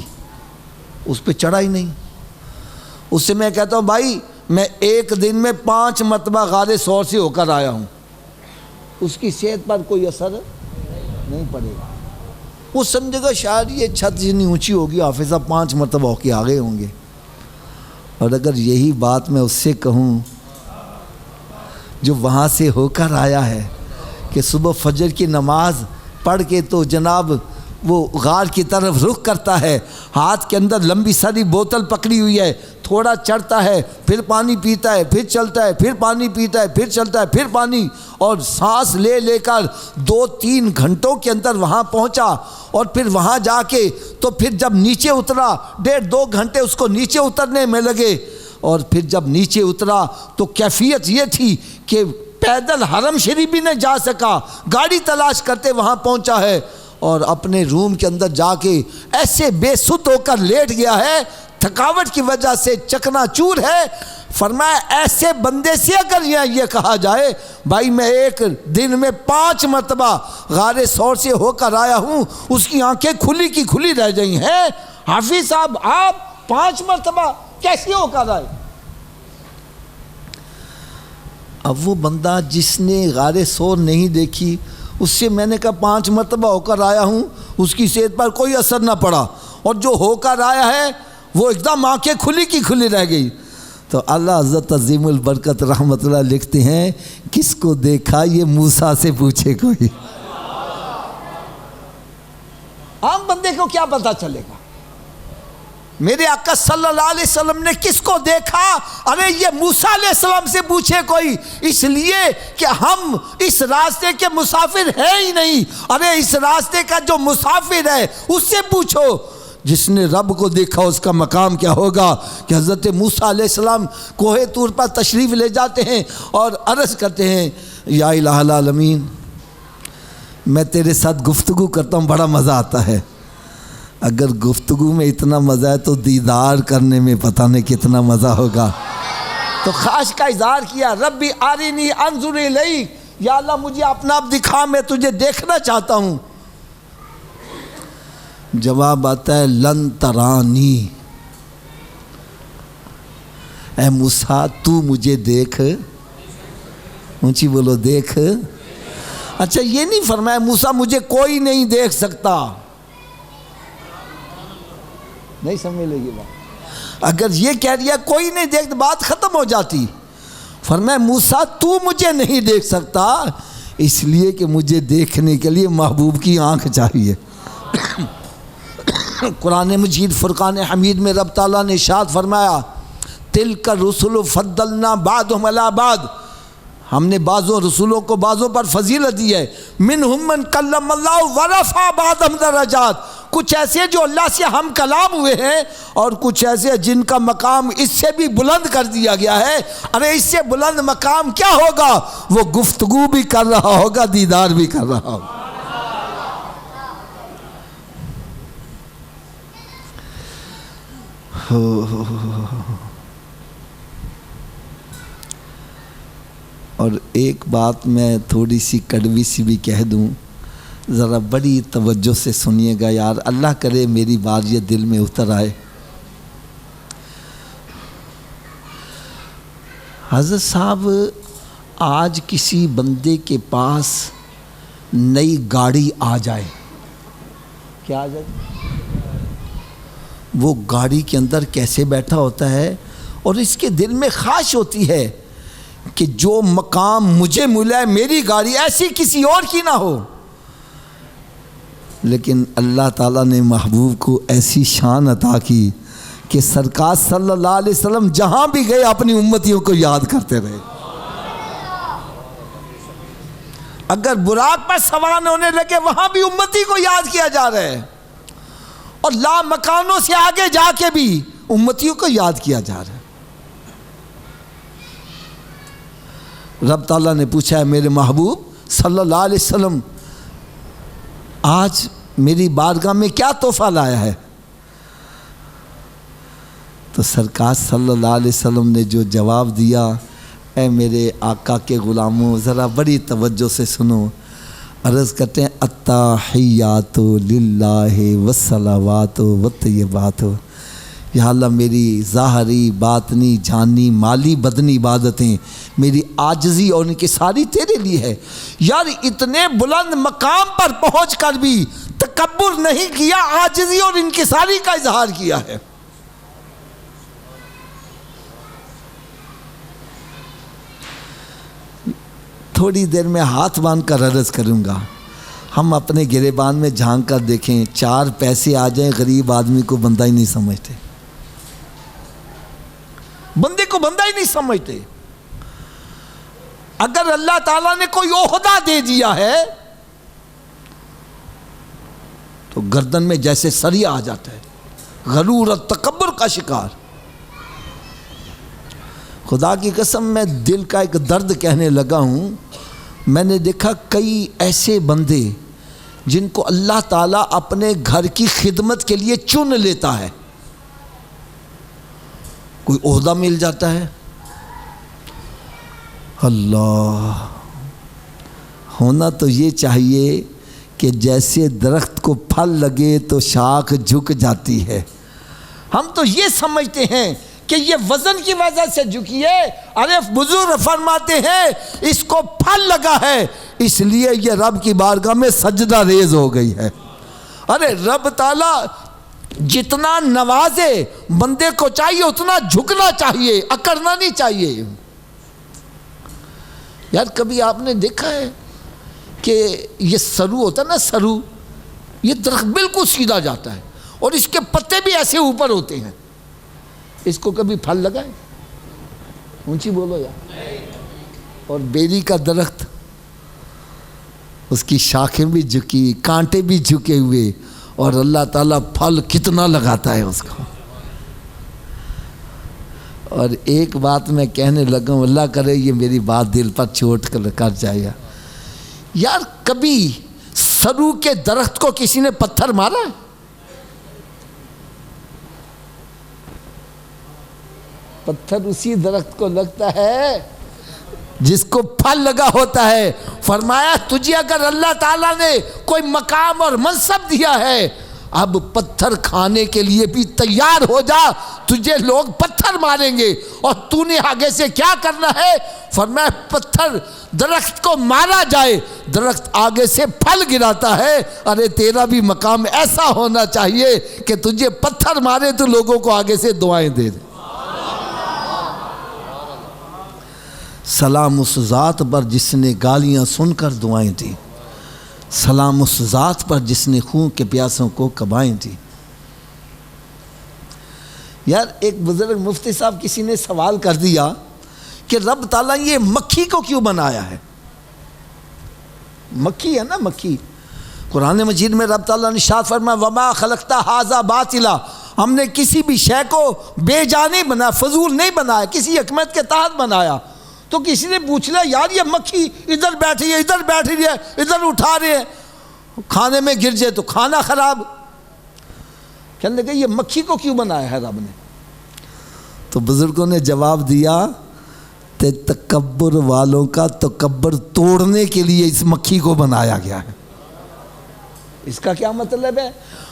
اس پہ چڑھا ہی نہیں. اس سے میں کہتا ہوں بھائی میں ایک دن میں 5 مرتبہ غار ثور سے ہو کر آیا ہوں اس کی صحت پر کوئی اثر نہیں پڑے گا. وہ سمجھے گا شاید یہ چھت جتنی اونچی ہوگی حافظ صاحب 5 مرتبہ ہو کے آگے ہوں گے. اور اگر یہی بات میں اس سے کہوں جو وہاں سے ہو کر آیا ہے کہ صبح فجر کی نماز پڑھ کے تو جناب وہ غار کی طرف رخ کرتا ہے ہاتھ کے اندر لمبی ساری بوتل پکڑی ہوئی ہے تھوڑا چڑھتا ہے پھر پانی پیتا ہے، پھر چلتا ہے، پھر پانی پیتا ہے، پھر چلتا ہے، پھر پانی، اور سانس لے لے کر 2-3 گھنٹوں کے اندر وہاں پہنچا، اور پھر وہاں جا کے تو پھر جب نیچے اترا 1.5-2 گھنٹے اس کو نیچے اترنے میں لگے، اور پھر جب نیچے اترا تو کیفیت یہ تھی کہ پیدل حرم شریف بھی نہیں جا سکا، گاڑی تلاش کرتے وہاں پہنچا ہے، اور اپنے روم کے اندر جا کے ایسے بے سُدھ ہو کر لیٹ گیا ہے، تھکاوٹ کی وجہ سے چکنا چور ہے۔ فرمایا ایسے بندے سے اگر یہ کہا جائے بھائی میں ایک دن میں 5 مرتبہ غار ثور سے ہو کر آیا ہوں، اس کی آنکھیں کھلی کی کھلی رہ گئی ہیں، حافظ صاحب آپ 5 مرتبہ کیسے ہو کر آئے؟ اب وہ بندہ جس نے غار ثور نہیں دیکھی اس سے میں نے کہا 5 مرتبہ ہو کر آیا ہوں، اس کی صحت پر کوئی اثر نہ پڑا، اور جو ہو کر آیا ہے وہ ایک دم آنکھیں کھلی کی کھلی رہ گئی۔ تو اللہ حضرت عظیم البرکت رحمت اللہ لکھتے ہیں کس کو دیکھا یہ موسیٰ سے پوچھے کوئی، عام بندے کو کیا پتہ چلے گا؟ میرے آقا صلی اللہ علیہ وسلم نے کس کو دیکھا؟ ارے یہ موسیٰ علیہ السلام سے پوچھے کوئی، اس لیے کہ ہم اس راستے کے مسافر ہیں ہی نہیں، ارے اس راستے کا جو مسافر ہے اس سے پوچھو، جس نے رب کو دیکھا اس کا مقام کیا ہوگا۔ کہ حضرت موسیٰ علیہ السلام کوہ طور پر تشریف لے جاتے ہیں اور عرض کرتے ہیں یا الہ العالمین میں تیرے ساتھ گفتگو کرتا ہوں، بڑا مزہ آتا ہے، اگر گفتگو میں اتنا مزہ ہے تو دیدار کرنے میں پتہ نہیں کتنا مزہ ہوگا۔ تو خواہش کا اظہار کیا ربی آرینی انظر الیک، یا اللہ مجھے اپنا آپ دکھا، میں تجھے دیکھنا چاہتا ہوں۔ جواب آتا ہے لن ترانی، اے موسیٰ تو مجھے دیکھ، اونچی بولو دیکھ۔ اچھا یہ نہیں فرمایا موسیٰ مجھے کوئی نہیں دیکھ سکتا، نہیں سمجھ لے گی بات، اگر یہ کہہ دیا کوئی نہیں دیکھ بات ختم ہو جاتی۔ فرمایا موسیٰ تو مجھے نہیں دیکھ سکتا اس لیے کہ مجھے دیکھنے کے لیے محبوب کی آنکھ چاہیے۔ قرآن مجید فرقان حمید میں رب تعالیٰ نے ارشاد فرمایا تلک الرسل فضلنا بعضهم علی بعض، ہم نے بعضوں رسولوں کو بعضوں پر فضیلت دی ہے، منہم من کلم اللہ ورفع بعضهم درجات، کچھ ایسے جو اللہ سے ہم کلام ہوئے ہیں اور کچھ ایسے جن کا مقام اس سے بھی بلند کر دیا گیا ہے۔ ارے اس سے بلند مقام کیا ہوگا؟ وہ گفتگو بھی کر رہا ہوگا، دیدار بھی کر رہا ہوگا۔ اور ایک بات میں تھوڑی سی کڑوی سی بھی کہہ دوں، ذرا بڑی توجہ سے سنیے گا یار، اللہ کرے میری بات یہ دل میں اتر آئے۔ حضرت صاحب آج کسی بندے کے پاس نئی گاڑی آ جائے، کیا آ جائے؟ وہ گاڑی کے اندر کیسے بیٹھا ہوتا ہے، اور اس کے دل میں خواہش ہوتی ہے کہ جو مقام مجھے ملا ہے میری گاڑی ایسی کسی اور کی نہ ہو، لیکن اللہ تعالیٰ نے محبوب کو ایسی شان عطا کی کہ سرکار صلی اللہ علیہ وسلم جہاں بھی گئے اپنی امتیوں کو یاد کرتے رہے۔ اگر براق پر سوار ہونے لگے وہاں بھی امتی کو یاد کیا جا رہا ہے، اور لا مکانوں سے آگے جا کے بھی امتیوں کو یاد کیا جا رہا ہے۔ رب تعالیٰ نے پوچھا ہے میرے محبوب صلی اللہ علیہ وسلم آج میری بارگاہ میں کیا تحفہ لایا ہے؟ تو سرکار صلی اللہ علیہ وسلم نے جو جواب دیا، اے میرے آقا کے غلاموں ذرا بڑی توجہ سے سنو، عرض کرتے ہیں التحیات للہ والصلوات والطیبات، یا اللہ میری ظاہری باطنی جانی مالی بدنی عبادتیں، میری عاجزی اور ان کی ساری تیرے لیے ہے۔ یار اتنے بلند مقام پر پہنچ کر بھی تکبر نہیں کیا، عاجزی اور انکساری کا اظہار کیا ہے۔ تھوڑی دیر میں ہاتھ باندھ کر عرض کروں گا، ہم اپنے گریبان میں جھانک کر دیکھیں، 4 پیسے آ جائیں غریب آدمی کو بندہ ہی نہیں سمجھتے۔ بندے کو بندہ ہی نہیں سمجھتے. اگر اللہ تعالیٰ نے کوئی عہدہ دے دیا ہے تو گردن میں جیسے سریا آ جاتا ہے, غرور اور تکبر کا شکار. خدا کی قسم میں دل کا ایک درد کہنے لگا ہوں. میں نے دیکھا کئی ایسے بندے جن کو اللہ تعالیٰ اپنے گھر کی خدمت کے لیے چن لیتا ہے, کوئی عہدہ مل جاتا ہے. اللہ, ہونا تو یہ چاہیے کہ جیسے درخت کو پھل لگے تو شاخ جھک جاتی ہے. ہم تو یہ سمجھتے ہیں کہ یہ وزن کی وجہ سے جھکی ہے. ارے بزرگ فرماتے ہیں اس کو پھل لگا ہے اس لیے یہ رب کی بارگاہ میں سجدہ ریز ہو گئی ہے. ارے رب تعالیٰ جتنا نوازے بندے کو چاہیے اتنا جھکنا چاہیے, اکڑنا نہیں چاہیے. یار کبھی آپ نے دیکھا ہے کہ یہ سرو ہوتا ہے نا, سرو, یہ درخت بالکل سیدھا جاتا ہے اور اس کے پتے بھی ایسے اوپر ہوتے ہیں. اس کو کبھی پھل لگائے؟ اونچی بولو یار. اور بیری کا درخت, اس کی شاخیں بھی جھکی, کانٹے بھی جھکے ہوئے, اور اللہ تعالیٰ پھل کتنا لگاتا ہے اس کو. اور ایک بات میں کہنے لگا ہوں, اللہ کرے یہ میری بات دل پر چوٹ کر جائے. یار کبھی سرو کے درخت کو کسی نے پتھر مارا ہے؟ پتھر اسی درخت کو لگتا ہے جس کو پھل لگا ہوتا ہے. فرمایا تجھے اگر اللہ تعالیٰ نے کوئی مقام اور منصب دیا ہے, اب پتھر کھانے کے لیے بھی تیار ہو جا, تجھے لوگ پتھر ماریں گے. اور تو نے آگے سے کیا کرنا ہے؟ فرمایا پتھر درخت کو مارا جائے, درخت آگے سے پھل گراتا ہے. ارے تیرا بھی مقام ایسا ہونا چاہیے کہ تجھے پتھر مارے تو لوگوں کو آگے سے دعائیں دے دے. سلام اس ذات پر جس نے گالیاں سن کر دعائیں دی, سلام اس ذات پر جس نے خون کے پیاسوں کو کبائیں دی. یار ایک بزرگ مفتی صاحب کسی نے سوال کر دیا کہ رب تعالیٰ یہ مکھی کو کیوں بنایا ہے؟ مکھی ہے نا, مکھی. قرآن مجید میں رب تعالیٰ نے ارشاد فرمایا وما خلقت ھذا باطلا, ہم نے کسی بھی شے کو بے جا نہیں بنایا, فضول نہیں بنایا, کسی حکمت کے تحت بنایا. تو کسی نے پوچھ لیا یار یہ مکھی ادھر بیٹھی ہے, ادھر بیٹھ رہی ہے, ادھر اٹھا رہے ہیں, کھانے میں گر جائے تو کھانا خراب. کہنے لگے یہ مکھی کو کیوں بنایا ہے رب نے؟ تو بزرگوں نے جواب دیا کہ تکبر والوں کا تکبر توڑنے کے لیے اس مکھی کو بنایا گیا ہے. اس کا کیا مطلب ہے؟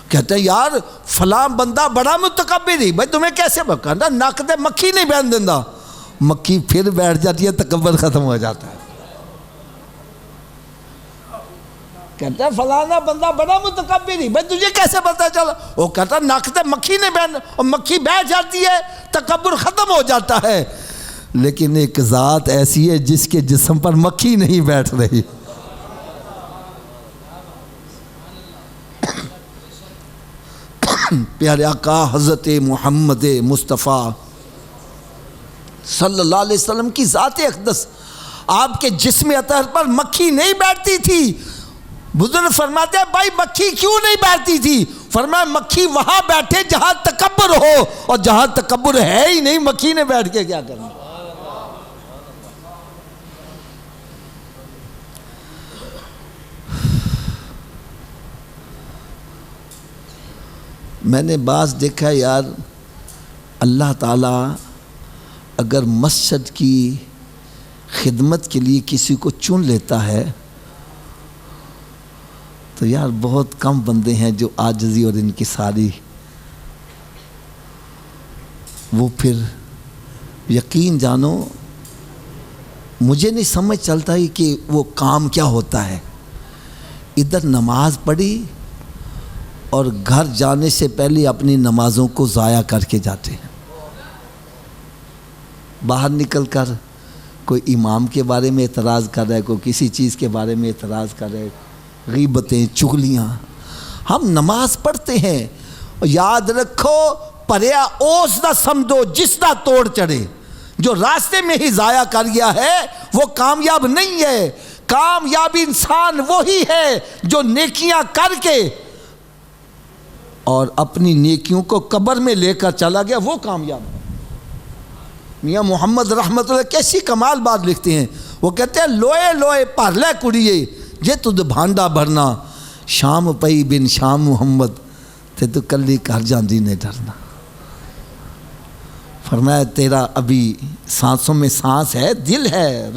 کہتے ہیں یار فلاں بندہ بڑا متکبر ہی, بھائی تمہیں کیسے بکانا, ناک دے مکھی نہیں بہن دینا. مکھی پھر بیٹھ جاتی ہے, تکبر ختم ہو جاتا ہے. کہتا ہے فلانا بندہ بڑا متکبر ہی, بھائی تجھے کیسے پتا چلا؟ وہ کہتا ہے ناک دے مکھی نہیں بہن, اور مکھی بیٹھ جاتی ہے, تکبر ختم ہو جاتا ہے. لیکن ایک ذات ایسی ہے جس کے جسم پر مکھی نہیں بیٹھ رہی. پیارے آقا حضرت محمد مصطفیٰ صلی اللہ علیہ وسلم کی ذات اقدس, آپ کے جسم اطہر پر مکھی نہیں بیٹھتی تھی. بزرگ فرماتے ہیں بھائی مکھی کیوں نہیں بیٹھتی تھی؟ فرمایا مکھی وہاں بیٹھے جہاں تکبر ہو, اور جہاں تکبر ہے ہی نہیں مکھی نے بیٹھ کے کیا کرنا. میں نے بعض دیکھا یار, اللہ تعالیٰ اگر مسجد کی خدمت کے لیے کسی کو چن لیتا ہے تو یار بہت کم بندے ہیں جو عاجزی اور انکساری, وہ پھر یقین جانو مجھے نہیں سمجھ چلتا ہی کہ وہ کام کیا ہوتا ہے. ادھر نماز پڑھی اور گھر جانے سے پہلے اپنی نمازوں کو ضائع کر کے جاتے ہیں. باہر نکل کر کوئی امام کے بارے میں اعتراض کر رہا ہے, کوئی کسی چیز کے بارے میں اعتراض کر رہے, غیبتیں چغلیاں. ہم نماز پڑھتے ہیں, یاد رکھو پریا اس دا سمجھو جس دا توڑ چڑھے. جو راستے میں ہی ضائع کر گیا ہے وہ کامیاب نہیں ہے. کامیاب انسان وہی ہے جو نیکیاں کر کے اور اپنی نیکیوں کو قبر میں لے کر چلا گیا, وہ کامیاب ہے. میاں محمد رحمت اللہ کیسی کمال بات لکھتے ہیں. وہ کہتے ہیں لوئے لوئے پر لے کڑیے جے تجھ بھانڈا بھرنا, شام پئی بن شام محمد تے تو کلی کر جاندی نے ڈرنا. فرمایا تیرا ابھی سانسوں میں سانس ہے, دل ہے,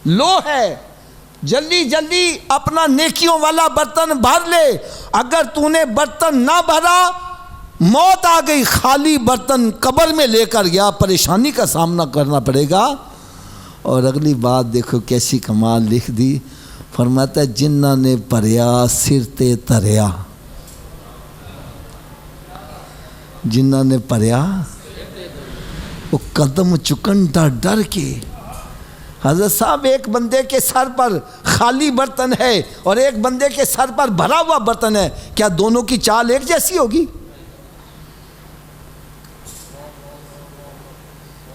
لو ہے, جلدی جلدی اپنا نیکیوں والا برتن بھر لے. اگر تو نے برتن نہ بھرا, موت آ گئی, خالی برتن قبر میں لے کر گیا, پریشانی کا سامنا کرنا پڑے گا. اور اگلی بات دیکھو کیسی کمال لکھ دی. فرماتا ہے جنہ نے پریا سر تے تریا, جنہ نے پریا وہ قدم چکن ڈر ڈر کے. حضرت صاحب ایک بندے کے سر پر خالی برتن ہے اور ایک بندے کے سر پر بھرا ہوا برتن ہے, کیا دونوں کی چال ایک جیسی ہوگی؟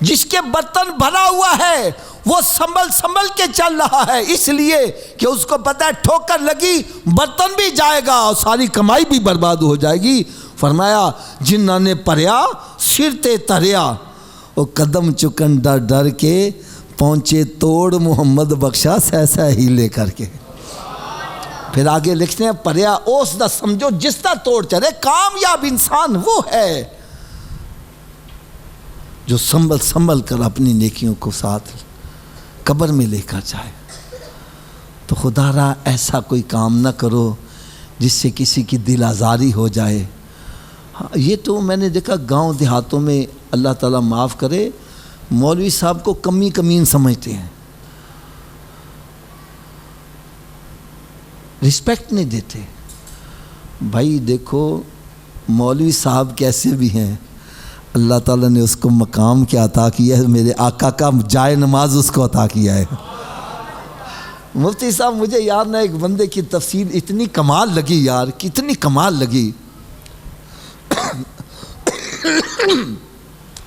جس کے برتن بھرا ہوا ہے وہ سنبھل کے چل رہا ہے, اس لیے کہ اس کو پتہ ہے ٹھوکر لگی برتن بھی جائے گا اور ساری کمائی بھی برباد ہو جائے گی. فرمایا جنہ نے پریا سر تے تریا, وہ قدم چکن ڈر ڈر کے پہنچے توڑ محمد بخشا سیسا ہی لے کر کے. پھر آگے لکھتے ہیں پریا اس دا سمجھو جس دا توڑ چڑھے. کامیاب انسان وہ ہے جو سنبھل کر اپنی نیکیوں کو ساتھ قبر میں لے کر جائے. تو خدا را ایسا کوئی کام نہ کرو جس سے کسی کی دل آزاری ہو جائے. یہ تو میں نے دیکھا گاؤں دیہاتوں میں, اللہ تعالیٰ معاف کرے, مولوی صاحب کو کمین سمجھتے ہیں, رسپیکٹ نہیں دیتے. بھائی دیکھو مولوی صاحب کیسے بھی ہیں, اللہ تعالیٰ نے اس کو مقام کیا عطا کیا ہے, میرے آقا کا جائے نماز اس کو عطا کیا ہے. مفتی صاحب مجھے یاد نہ ایک بندے کی تفسیر اتنی کمال لگی یار, کتنی کمال لگی.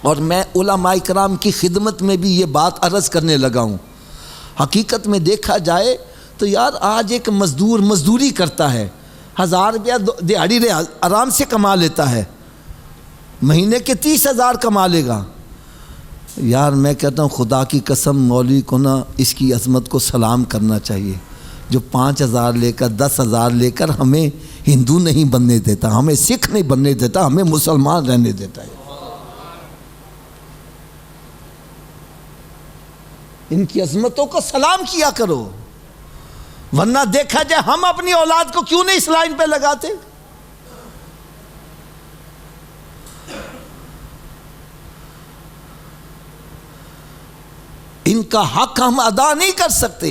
اور میں علماء کرام کی خدمت میں بھی یہ بات عرض کرنے لگا ہوں. حقیقت میں دیکھا جائے تو یار آج ایک مزدور مزدوری کرتا ہے, 1000 روپیہ دیہڑی آرام سے کما لیتا ہے, مہینے کے 30,000 کما لے گا. یار میں کہتا ہوں خدا کی قسم مولوی کو نا اس کی عظمت کو سلام کرنا چاہیے, جو 5,000 لے کر 10,000 لے کر ہمیں ہندو نہیں بننے دیتا, ہمیں سکھ نہیں بننے دیتا, ہمیں مسلمان رہنے دیتا ہے. ان کی عظمتوں کو سلام کیا کرو, ورنہ دیکھا جائے ہم اپنی اولاد کو کیوں نہیں اس لائن پہ لگاتے. ان کا حق ہم ادا نہیں کر سکتے.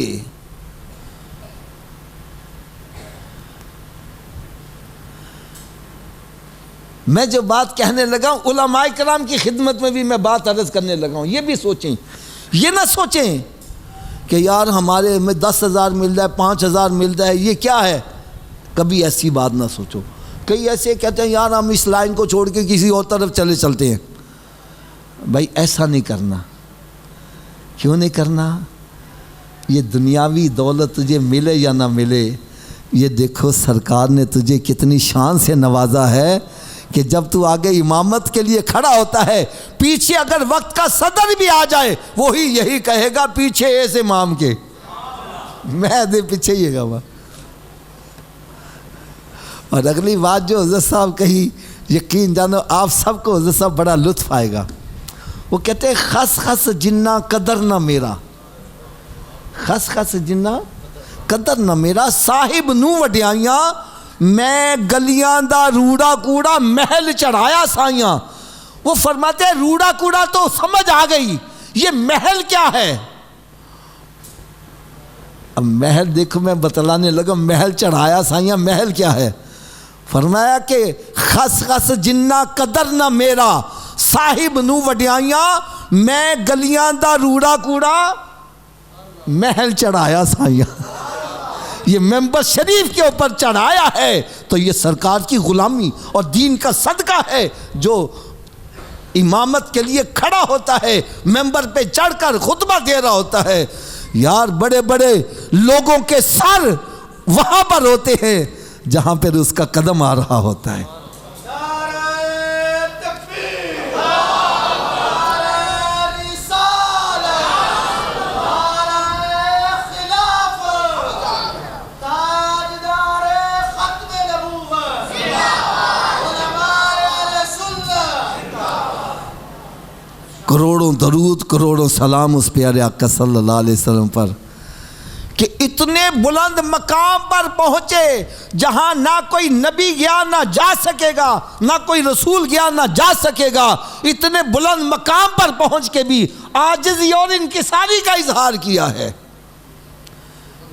میں جو بات کہنے لگا ہوں علماء کرام کی خدمت میں بھی میں بات عرض کرنے لگا ہوں. یہ بھی سوچیں, یہ نہ سوچیں کہ یار ہمارے میں 10,000 مل رہا ہے 5,000 مل رہا ہے, یہ کیا ہے. کبھی ایسی بات نہ سوچو. کئی ایسے کہتے ہیں یار ہم اس لائن کو چھوڑ کے کسی اور طرف چلتے ہیں. بھائی ایسا نہیں کرنا. کیوں نہیں کرنا؟ یہ دنیاوی دولت تجھے ملے یا نہ ملے, یہ دیکھو سرکار نے تجھے کتنی شان سے نوازا ہے کہ جب تو آگے امامت کے لیے کھڑا ہوتا ہے, پیچھے اگر وقت کا صدر بھی آ جائے وہی یہی کہے گا پیچھے ایسے امام کے, میں دے پیچھے یہ گا. اور اگلی بات جو حضرت صاحب کہی, یقین جانو آپ سب کو حضرت صاحب بڑا لطف آئے گا. وہ کہتے ہیں خس خس جنہ قدر نہ میرا, خس خس جنہ قدر نہ میرا, صاحب نو وڈیائیاں میں گلیاں دا روڑا کوڑا محل چڑھایا سائیاں. وہ فرماتے ہیں روڑا کوڑا تو سمجھ آ گئی, یہ محل کیا ہے. اب محل دیکھو میں بتلانے لگا, محل چڑھایا سائیاں, محل کیا ہے. فرمایا کہ خس خس جنہ قدر نہ میرا, صاحب نو وڈیائیاں میں گلیاں دا روڑا کوڑا محل چڑھایا سائیاں. یہ ممبر شریف کے اوپر چڑھایا ہے تو یہ سرکار کی غلامی اور دین کا صدقہ ہے. جو امامت کے لیے کھڑا ہوتا ہے، ممبر پہ چڑھ کر خطبہ دے رہا ہوتا ہے، یار بڑے بڑے لوگوں کے سر وہاں پر ہوتے ہیں جہاں پر اس کا قدم آ رہا ہوتا ہے. کروڑوں درود کروڑوں سلام اس پیارے آقا صلی اللہ علیہ وسلم پر کہ اتنے بلند مقام پر پہنچے جہاں نہ کوئی نبی گیا نہ جا سکے گا، نہ کوئی رسول گیا نہ جا سکے گا. اتنے بلند مقام پر پہنچ کے بھی عاجزی اور انکساری کا اظہار کیا ہے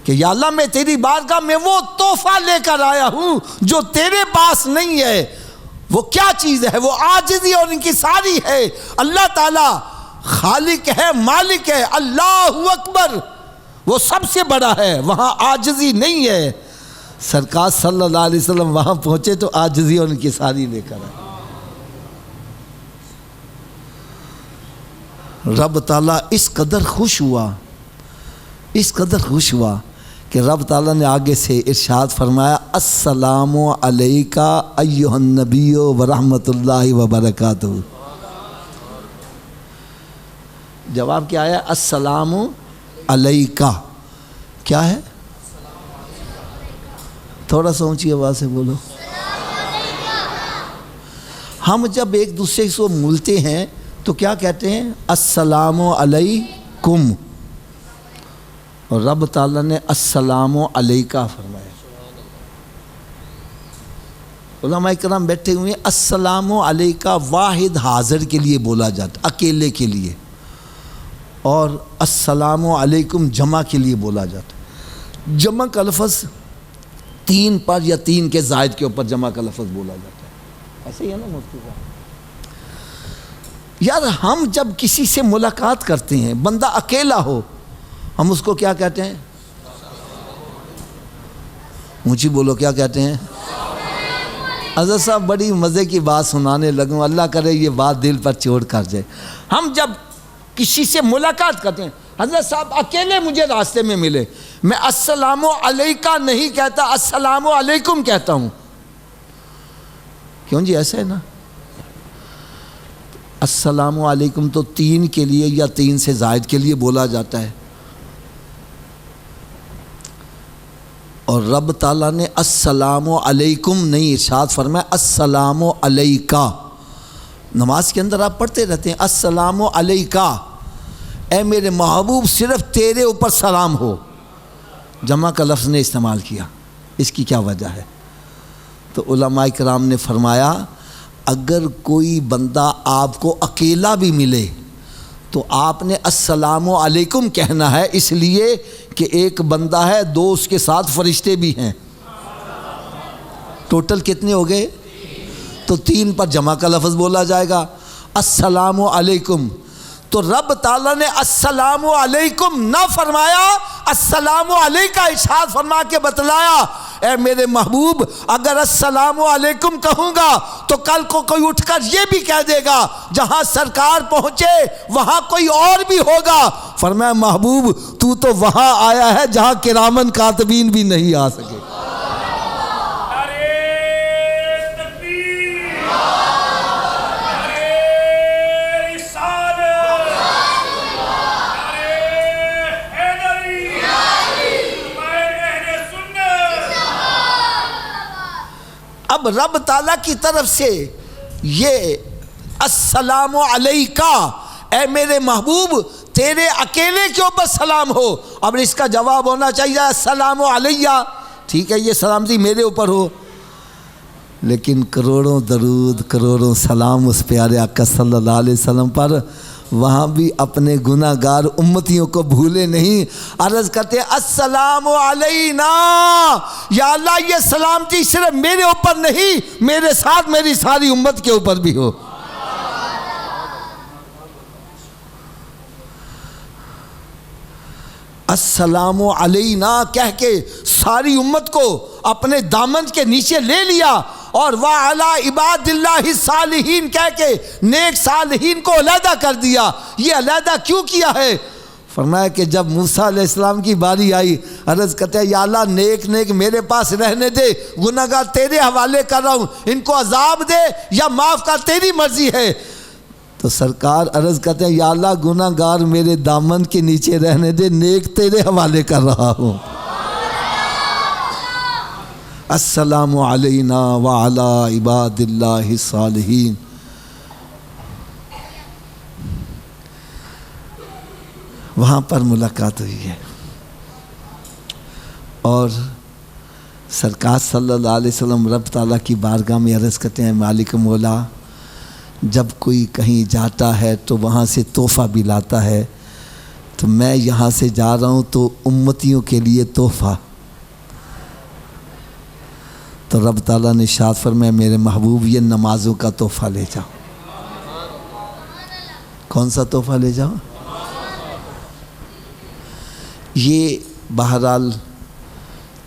کہ یا اللہ میں تیری بارگاہ میں وہ تحفہ لے کر آیا ہوں جو تیرے پاس نہیں ہے. وہ کیا چیز ہے؟ وہ عاجزی اور انکساری ہے. اللہ تعالیٰ خالق ہے، مالک ہے، اللہ اکبر، وہ سب سے بڑا ہے، وہاں عاجزی نہیں ہے. سرکار صلی اللہ علیہ وسلم وہاں پہنچے تو عاجزی اور انکساری لے کر آئے. رب تعالیٰ اس قدر خوش ہوا، اس قدر خوش ہوا کہ رب تعالیٰ نے آگے سے ارشاد فرمایا السلام علیکہ ایھا النبی ورحمۃ اللہ وبرکاتہ. جواب کیا آیا؟ السلام علیکہ. کیا ہے؟ تھوڑا سا اونچی آواز سے بولو. ہم جب ایک دوسرے سے ملتے ہیں تو کیا کہتے ہیں؟ السلام علیکم. اور رب تعالیٰ نے السلام علیکہ فرمایا. علماء کرام بیٹھے ہوئے ہیں. السلام علیکہ واحد حاضر کے لیے بولا جاتا، اکیلے کے لیے، اور السلام علیکم جمع کے لیے بولا جاتا. جمع کا لفظ تین پر یا تین کے زائد کے اوپر جمع کا لفظ بولا جاتا ہے. ایسے ہی ہے نا مفتی صاحب؟ یار ہم جب کسی سے ملاقات کرتے ہیں، بندہ اکیلا ہو، ہم اس کو کیا کہتے ہیں؟ اونچی بولو، کیا کہتے ہیں؟ حضرت صاحب بڑی مزے کی بات سنانے لگوں، اللہ کرے یہ بات دل پر چوٹ کر جائے. ہم جب کسی سے ملاقات کرتے ہیں، حضرت صاحب اکیلے مجھے راستے میں ملے، میں السلام علیکہ نہیں کہتا، السلام علیکم کہتا ہوں. کیوں جی؟ ایسا ہے نا. السلام علیکم تو تین کے لیے یا تین سے زائد کے لیے بولا جاتا ہے، اور رب تعالیٰ نے السلام علیکم نہیں، ارشاد فرمایا السلام علیکہ. نماز کے اندر آپ پڑھتے رہتے ہیں السلام علیکہ، اے میرے محبوب صرف تیرے اوپر سلام ہو. جمع کا لفظ نے استعمال کیا، اس کی کیا وجہ ہے؟ تو علماء کرام نے فرمایا اگر کوئی بندہ آپ کو اکیلا بھی ملے تو آپ نے السلام علیکم کہنا ہے، اس لیے کہ ایک بندہ ہے، دو اس کے ساتھ فرشتے بھی ہیں. ٹوٹل کتنے ہو گئے؟ تو تین پر جمع کا لفظ بولا جائے گا السلام علیکم. تو رب تعالیٰ نے السلام علیکم نہ فرمایا، السلام علیکہ ارشاد فرما کے بتلایا اے میرے محبوب اگر السلام علیکم کہوں گا تو کل کو کوئی اٹھ کر یہ بھی کہہ دے گا جہاں سرکار پہنچے وہاں کوئی اور بھی ہوگا. فرمایا محبوب تو تو وہاں آیا ہے جہاں کرامن کاتبین بھی نہیں آ سکے. اب رب تعالیٰ کی طرف سے یہ السلام علیکہ اے میرے محبوب تیرے اکیلے کے اوپر سلام ہو. اب اس کا جواب ہونا چاہیے السلام علیہ، ٹھیک ہے یہ سلامتی میرے اوپر ہو، لیکن کروڑوں درود کروڑوں سلام اس پیارے آقا صلی اللہ علیہ وسلم پر. وہاں بھی اپنے گناہ گار امتیوں کو بھولے نہیں، عرض کرتے السلام علینا، یا اللہ یہ سلامتی صرف میرے اوپر نہیں میرے ساتھ میری ساری امت کے اوپر بھی ہو. السلام علینا کہہ کے ساری امت کو اپنے دامن کے نیچے لے لیا، اور وَعَلَىٰ عِبَادِ اللَّهِ الصَّالِحِينَ کہہ کے نیک صالحین کو علیحدہ کر دیا۔ یہ علیحدہ کیوں کیا ہے؟ فرمایا کہ جب موسیٰ علیہ السلام کی باری آئی، عرض کرتے ہیں یا اللہ نیک نیک میرے پاس رہنے دے، گناہگار تیرے حوالے کر رہا ہوں، ان کو عذاب دے یا معاف کر، تیری مرضی ہے۔ تو سرکار عرض کرتے ہیں یا اللہ گناہگار میرے دامن کے نیچے رہنے دے، نیک تیرے حوالے کر رہا ہوں۔ السلام علینا وعلی عباد اللہ الصالحین۔ وہاں پر ملاقات ہوئی ہے، اور سرکار صلی اللہ علیہ وسلم رب تعالیٰ کی بارگاہ میں عرض کرتے ہیں مالک مولا، جب کوئی کہیں جاتا ہے تو وہاں سے تحفہ بھی لاتا ہے، تو میں یہاں سے جا رہا ہوں تو امتیوں کے لیے تحفہ۔ تو رب تعالیٰ نے ارشاد فرمایا میرے محبوب یہ نمازوں کا تحفہ لے جاؤ۔ کون سا تحفہ لے جاؤ؟ یہ بہرحال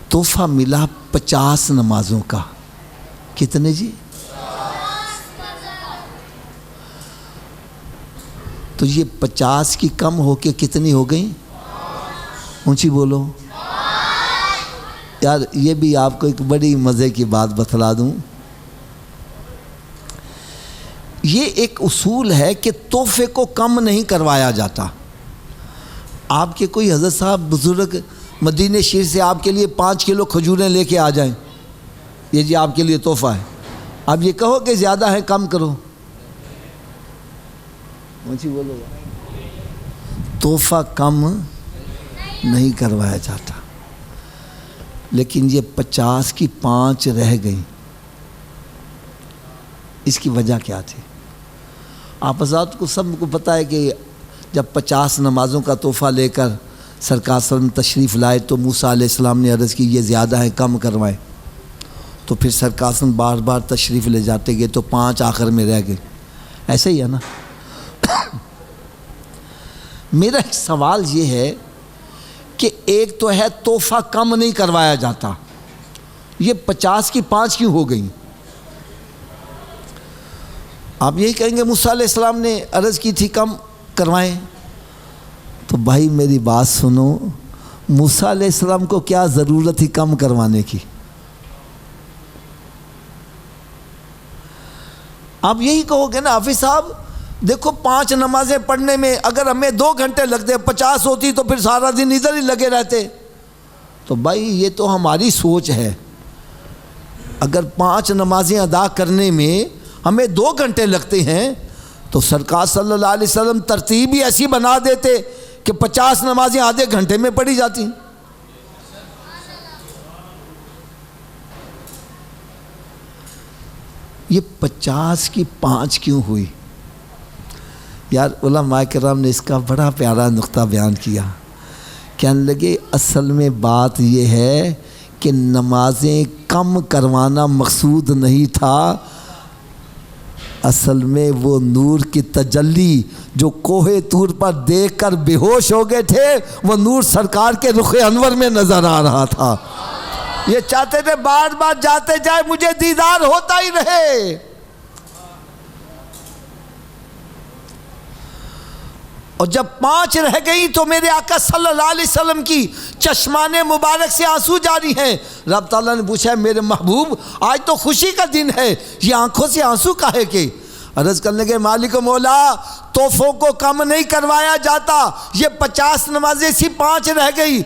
تحفہ ملا 50 نمازوں کا۔ کتنے جی؟ تو یہ 50 کی کم ہو کے کتنی ہو گئیں؟ اونچی بولو یار۔ یہ بھی آپ کو ایک بڑی مزے کی بات بتلا دوں، یہ ایک اصول ہے کہ تحفے کو کم نہیں کروایا جاتا۔ آپ کے کوئی حضرت صاحب بزرگ مدینہ شریف سے آپ کے لیے 5 کلو کھجوریں لے کے آ جائیں، یہ جی آپ کے لیے تحفہ ہے، آپ یہ کہو کہ زیادہ ہے کم کرو؟ بولو تحفہ کم نہیں کروایا جاتا، لیکن یہ 50 کی 5 رہ گئی، اس کی وجہ کیا تھی؟ آپ حضرات کو سب کو پتہ ہے کہ جب 50 نمازوں کا تحفہ لے کر سرکار صلی اللہ علیہ وسلم تشریف لائے تو موسیٰ علیہ السلام نے عرض کی یہ زیادہ ہے کم کروائے، تو پھر سرکار صلی اللہ علیہ وسلم بار بار تشریف لے جاتے گئے تو 5 آخر میں رہ گئے۔ ایسے ہی ہے نا؟ میرا ایک سوال یہ ہے کہ ایک تو ہے تحفہ کم نہیں کروایا جاتا، یہ 50 کی 5 کیوں ہو گئیں؟ آپ یہی کہیں گے موسیٰ علیہ السلام نے عرض کی تھی کم کروائیں، تو بھائی میری بات سنو، موسیٰ علیہ السلام کو کیا ضرورت تھی کم کروانے کی؟ آپ یہی کہو گے نا حافظ صاحب دیکھو 5 نمازیں پڑھنے میں اگر ہمیں 2 گھنٹے لگتے، 50 ہوتی تو پھر سارا دن ادھر ہی لگے رہتے۔ تو بھائی یہ تو ہماری سوچ ہے، اگر 5 نمازیں ادا کرنے میں ہمیں 2 گھنٹے لگتے ہیں تو سرکار صلی اللہ علیہ وسلم ترتیب ہی ایسی بنا دیتے کہ 50 نمازیں آدھے گھنٹے میں پڑھی جاتی۔ یہ 50 کی 5 کیوں ہوئی؟ یار علماء کرام نے اس کا بڑا پیارا نقطہ بیان کیا، کہنے لگے اصل میں بات یہ ہے کہ نمازیں کم کروانا مقصود نہیں تھا، اصل میں وہ نور کی تجلی جو کوہ طور پر دیکھ کر بے ہوش ہو گئے تھے، وہ نور سرکار کے رخ انور میں نظر آ رہا تھا۔ یہ چاہتے تھے بار بار جاتے جائے مجھے دیدار ہوتا ہی رہے، اور جب 5 رہ گئی تو میرے آقا صلی اللہ علیہ وسلم کی چشمان مبارک سے آنسو جاری ہیں۔ رب تعالیٰ نے پوچھا ہے میرے محبوب آج تو خوشی کا دن ہے، یہ آنکھوں سے آنسو کاہے کے؟ عرض کرنے کے مالک مولا تحفوں کو کم نہیں کروایا جاتا، یہ 50 نمازیں سی 5 رہ گئی۔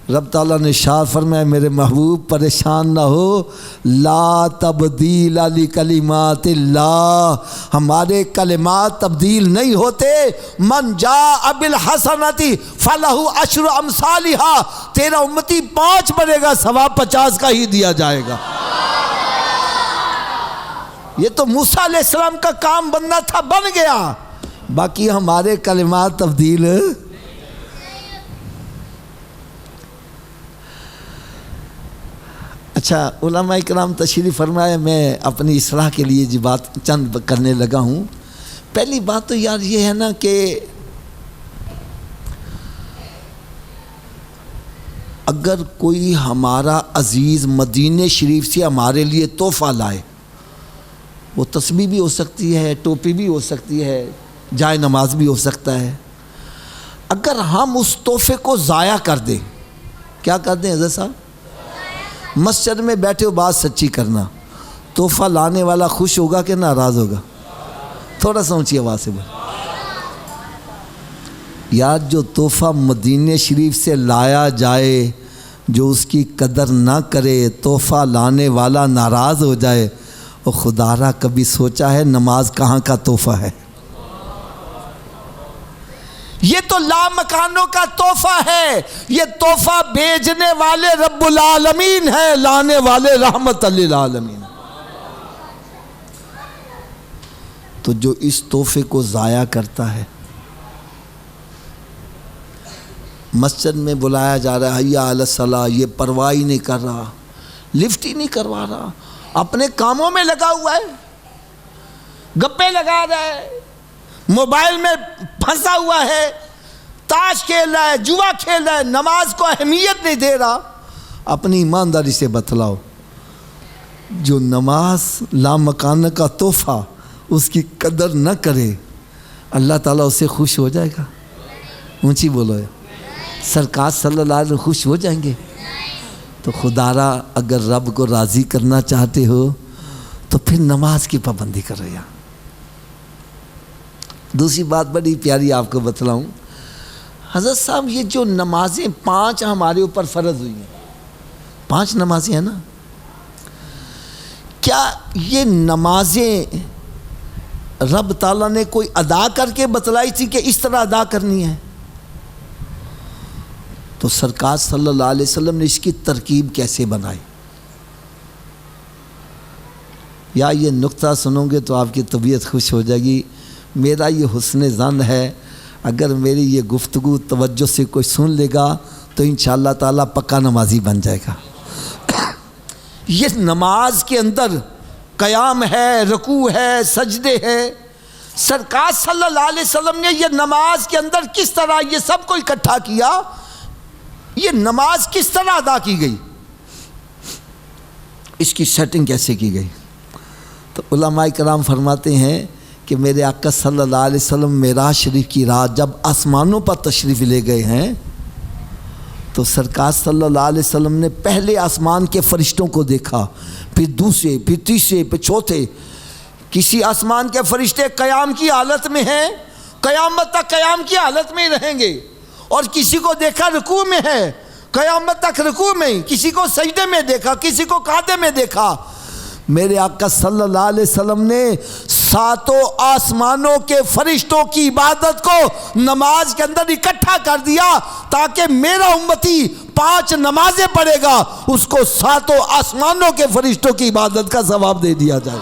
رب تعالیٰ نے ارشاد فرمایا میرے محبوب پریشان نہ ہو، لا تبدیل لکلمات اللہ، ہمارے کلمات تبدیل نہیں ہوتے۔ من جاء بالحسنۃ فلہ عشر امثالھا، تیرا امتی 5 بنے گا، ثواب 50 کا ہی دیا جائے گا۔ یہ تو موسیٰ علیہ السلام کا کام بننا تھا، بن گیا، باقی ہمارے کلمات تبدیل۔ اچھا علماء کرام تشریف فرمائے، میں اپنی اصلاح کے لیے جی بات چند کرنے لگا ہوں۔ پہلی بات تو یار یہ ہے نا کہ اگر کوئی ہمارا عزیز مدینہ شریف سے ہمارے لیے تحفہ لائے، وہ تسبیح بھی ہو سکتی ہے، ٹوپی بھی ہو سکتی ہے، جائے نماز بھی ہو سکتا ہے، اگر ہم اس تحفے کو ضائع کر دیں، کیا کر دیں حضرت صاحب؟ مسجد میں بیٹھے ہو، بات سچی کرنا، تحفہ لانے والا خوش ہوگا کہ ناراض ہوگا؟ تھوڑا سا اونچی آواز سے بول۔ یار جو تحفہ مدینہ شریف سے لایا جائے، جو اس کی قدر نہ کرے، تحفہ لانے والا ناراض ہو جائے، وہ خدا را کبھی سوچا ہے نماز کہاں کا تحفہ ہے؟ یہ تو لامکانوں کا تحفہ ہے، یہ تحفہ بھیجنے والے رب العالمین ہے، لانے والے رحمت للعالمین۔ تو جو اس تحفے کو ضائع کرتا ہے، مسجد میں بلایا جا رہا ہے حیا علی الصلاۃ، یہ پرواہ ہی نہیں کر رہا، لفٹ ہی نہیں کروا رہا، اپنے کاموں میں لگا ہوا ہے، گپے لگا رہا ہے، موبائل میں پھنسا ہوا ہے، تاش کھیل رہا ہے، جوا کھیل رہا ہے، نماز کو اہمیت نہیں دے رہا۔ اپنی ایمانداری سے بتلاؤ، جو نماز لامکانہ کا تحفہ اس کی قدر نہ کرے، اللہ تعالیٰ اسے خوش ہو جائے گا؟ اونچی بولو، سرکار صلی اللہ علیہ وسلم خوش ہو جائیں گے؟ تو خدا را اگر رب کو راضی کرنا چاہتے ہو تو پھر نماز کی پابندی کرو۔ یا دوسری بات بڑی پیاری آپ کو بتلاؤں، حضرت صاحب یہ جو نمازیں 5 ہمارے اوپر فرض ہوئی ہیں، 5 نمازیں ہیں نا، کیا یہ نمازیں رب تعالیٰ نے کوئی ادا کر کے بتلائی تھی کہ اس طرح ادا کرنی ہے؟ تو سرکار صلی اللہ علیہ وسلم نے اس کی ترکیب کیسے بنائی؟ یا یہ نقطہ سنو گے تو آپ کی طبیعت خوش ہو جائے گی۔ میرا یہ حسن ظن ہے، اگر میری یہ گفتگو توجہ سے کوئی سن لے گا تو انشاءاللہ تعالیٰ پکا نمازی بن جائے گا۔ یہ نماز کے اندر قیام ہے، رکوع ہے، سجدے ہے، سرکار صلی اللہ علیہ وسلم نے یہ نماز کے اندر کس طرح یہ سب کو اکٹھا کیا، یہ نماز کس طرح ادا کی گئی، اس کی سیٹنگ کیسے کی گئی؟ تو علماء کرام فرماتے ہیں کہ میرے آقا صلی اللہ علیہ وسلم معراج شریف کی رات جب آسمانوں پر تشریف لے گئے ہیں تو سرکار صلی اللہ علیہ وسلم نے پہلے آسمان کے فرشتوں کو دیکھا، پھر دوسرے، پھر تیسرے، پھر چوتھے۔ کسی آسمان کے فرشتے قیام کی حالت میں ہیں، قیامت تک قیام کی حالت میں ہی رہیں گے، اور کسی کو دیکھا رکوع میں ہے، قیامت تک رکوع میں ہی، کسی کو سجدے میں دیکھا، کسی کو قعدے میں دیکھا۔ میرے آقا صلی اللہ علیہ وسلم نے 7 آسمانوں کے فرشتوں کی عبادت کو نماز کے اندر اکٹھا کر دیا تاکہ میرا امتی 5 نمازیں پڑھے گا، اس کو 7 آسمانوں کے فرشتوں کی عبادت کا ثواب دے دیا جائے۔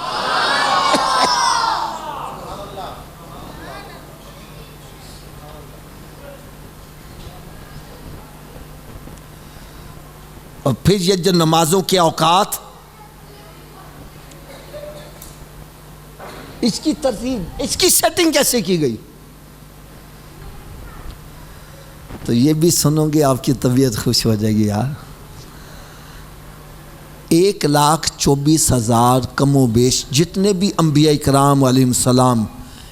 اور پھر یہ جو نمازوں کے اوقات، اس کی ترتیب، اس کی سیٹنگ کیسے کی گئی؟ تو یہ بھی سنو گے آپ کی طبیعت خوش ہو جائے گی یار۔ 1,24,000 کم و بیش جتنے بھی انبیاء کرام علیہم السلام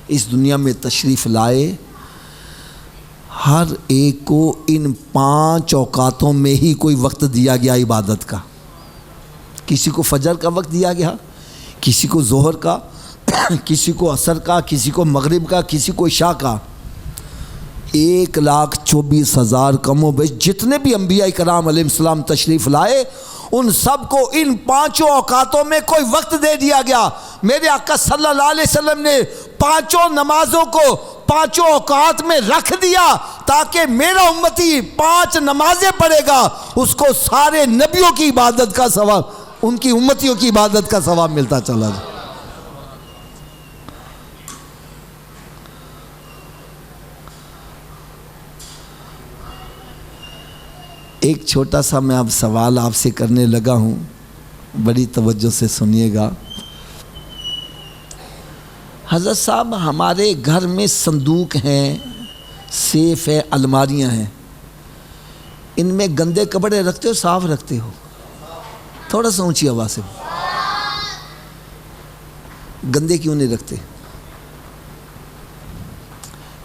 اس دنیا میں تشریف لائے، ہر ایک کو ان 5 اوقاتوں میں ہی کوئی وقت دیا گیا عبادت کا۔ کسی کو فجر کا وقت دیا گیا، کسی کو ظہر کا، کسی کو عصر کا، کسی کو مغرب کا، کسی کو عشاء کا۔ 1,24,000 کم و بیش جتنے بھی انبیاء کرام علیہ السلام تشریف لائے، ان سب کو ان 5 اوقاتوں میں کوئی وقت دے دیا گیا۔ میرے آقا صلی اللہ علیہ وسلم نے 5 نمازوں کو 5 اوقات میں رکھ دیا تاکہ میرا امتی 5 نمازیں پڑھے گا، اس کو سارے نبیوں کی عبادت کا ثواب، ان کی امتیوں کی عبادت کا ثواب ملتا چلا جائے۔ ایک چھوٹا سا میں اب سوال آپ سے کرنے لگا ہوں، بڑی توجہ سے سنیے گا۔ حضرت صاحب ہمارے گھر میں صندوق ہیں، سیف ہے، الماریاں ہیں، ان میں گندے کپڑے رکھتے ہو صاف رکھتے ہو؟ تھوڑا سا اونچی آواز سے، گندے کیوں نہیں رکھتے؟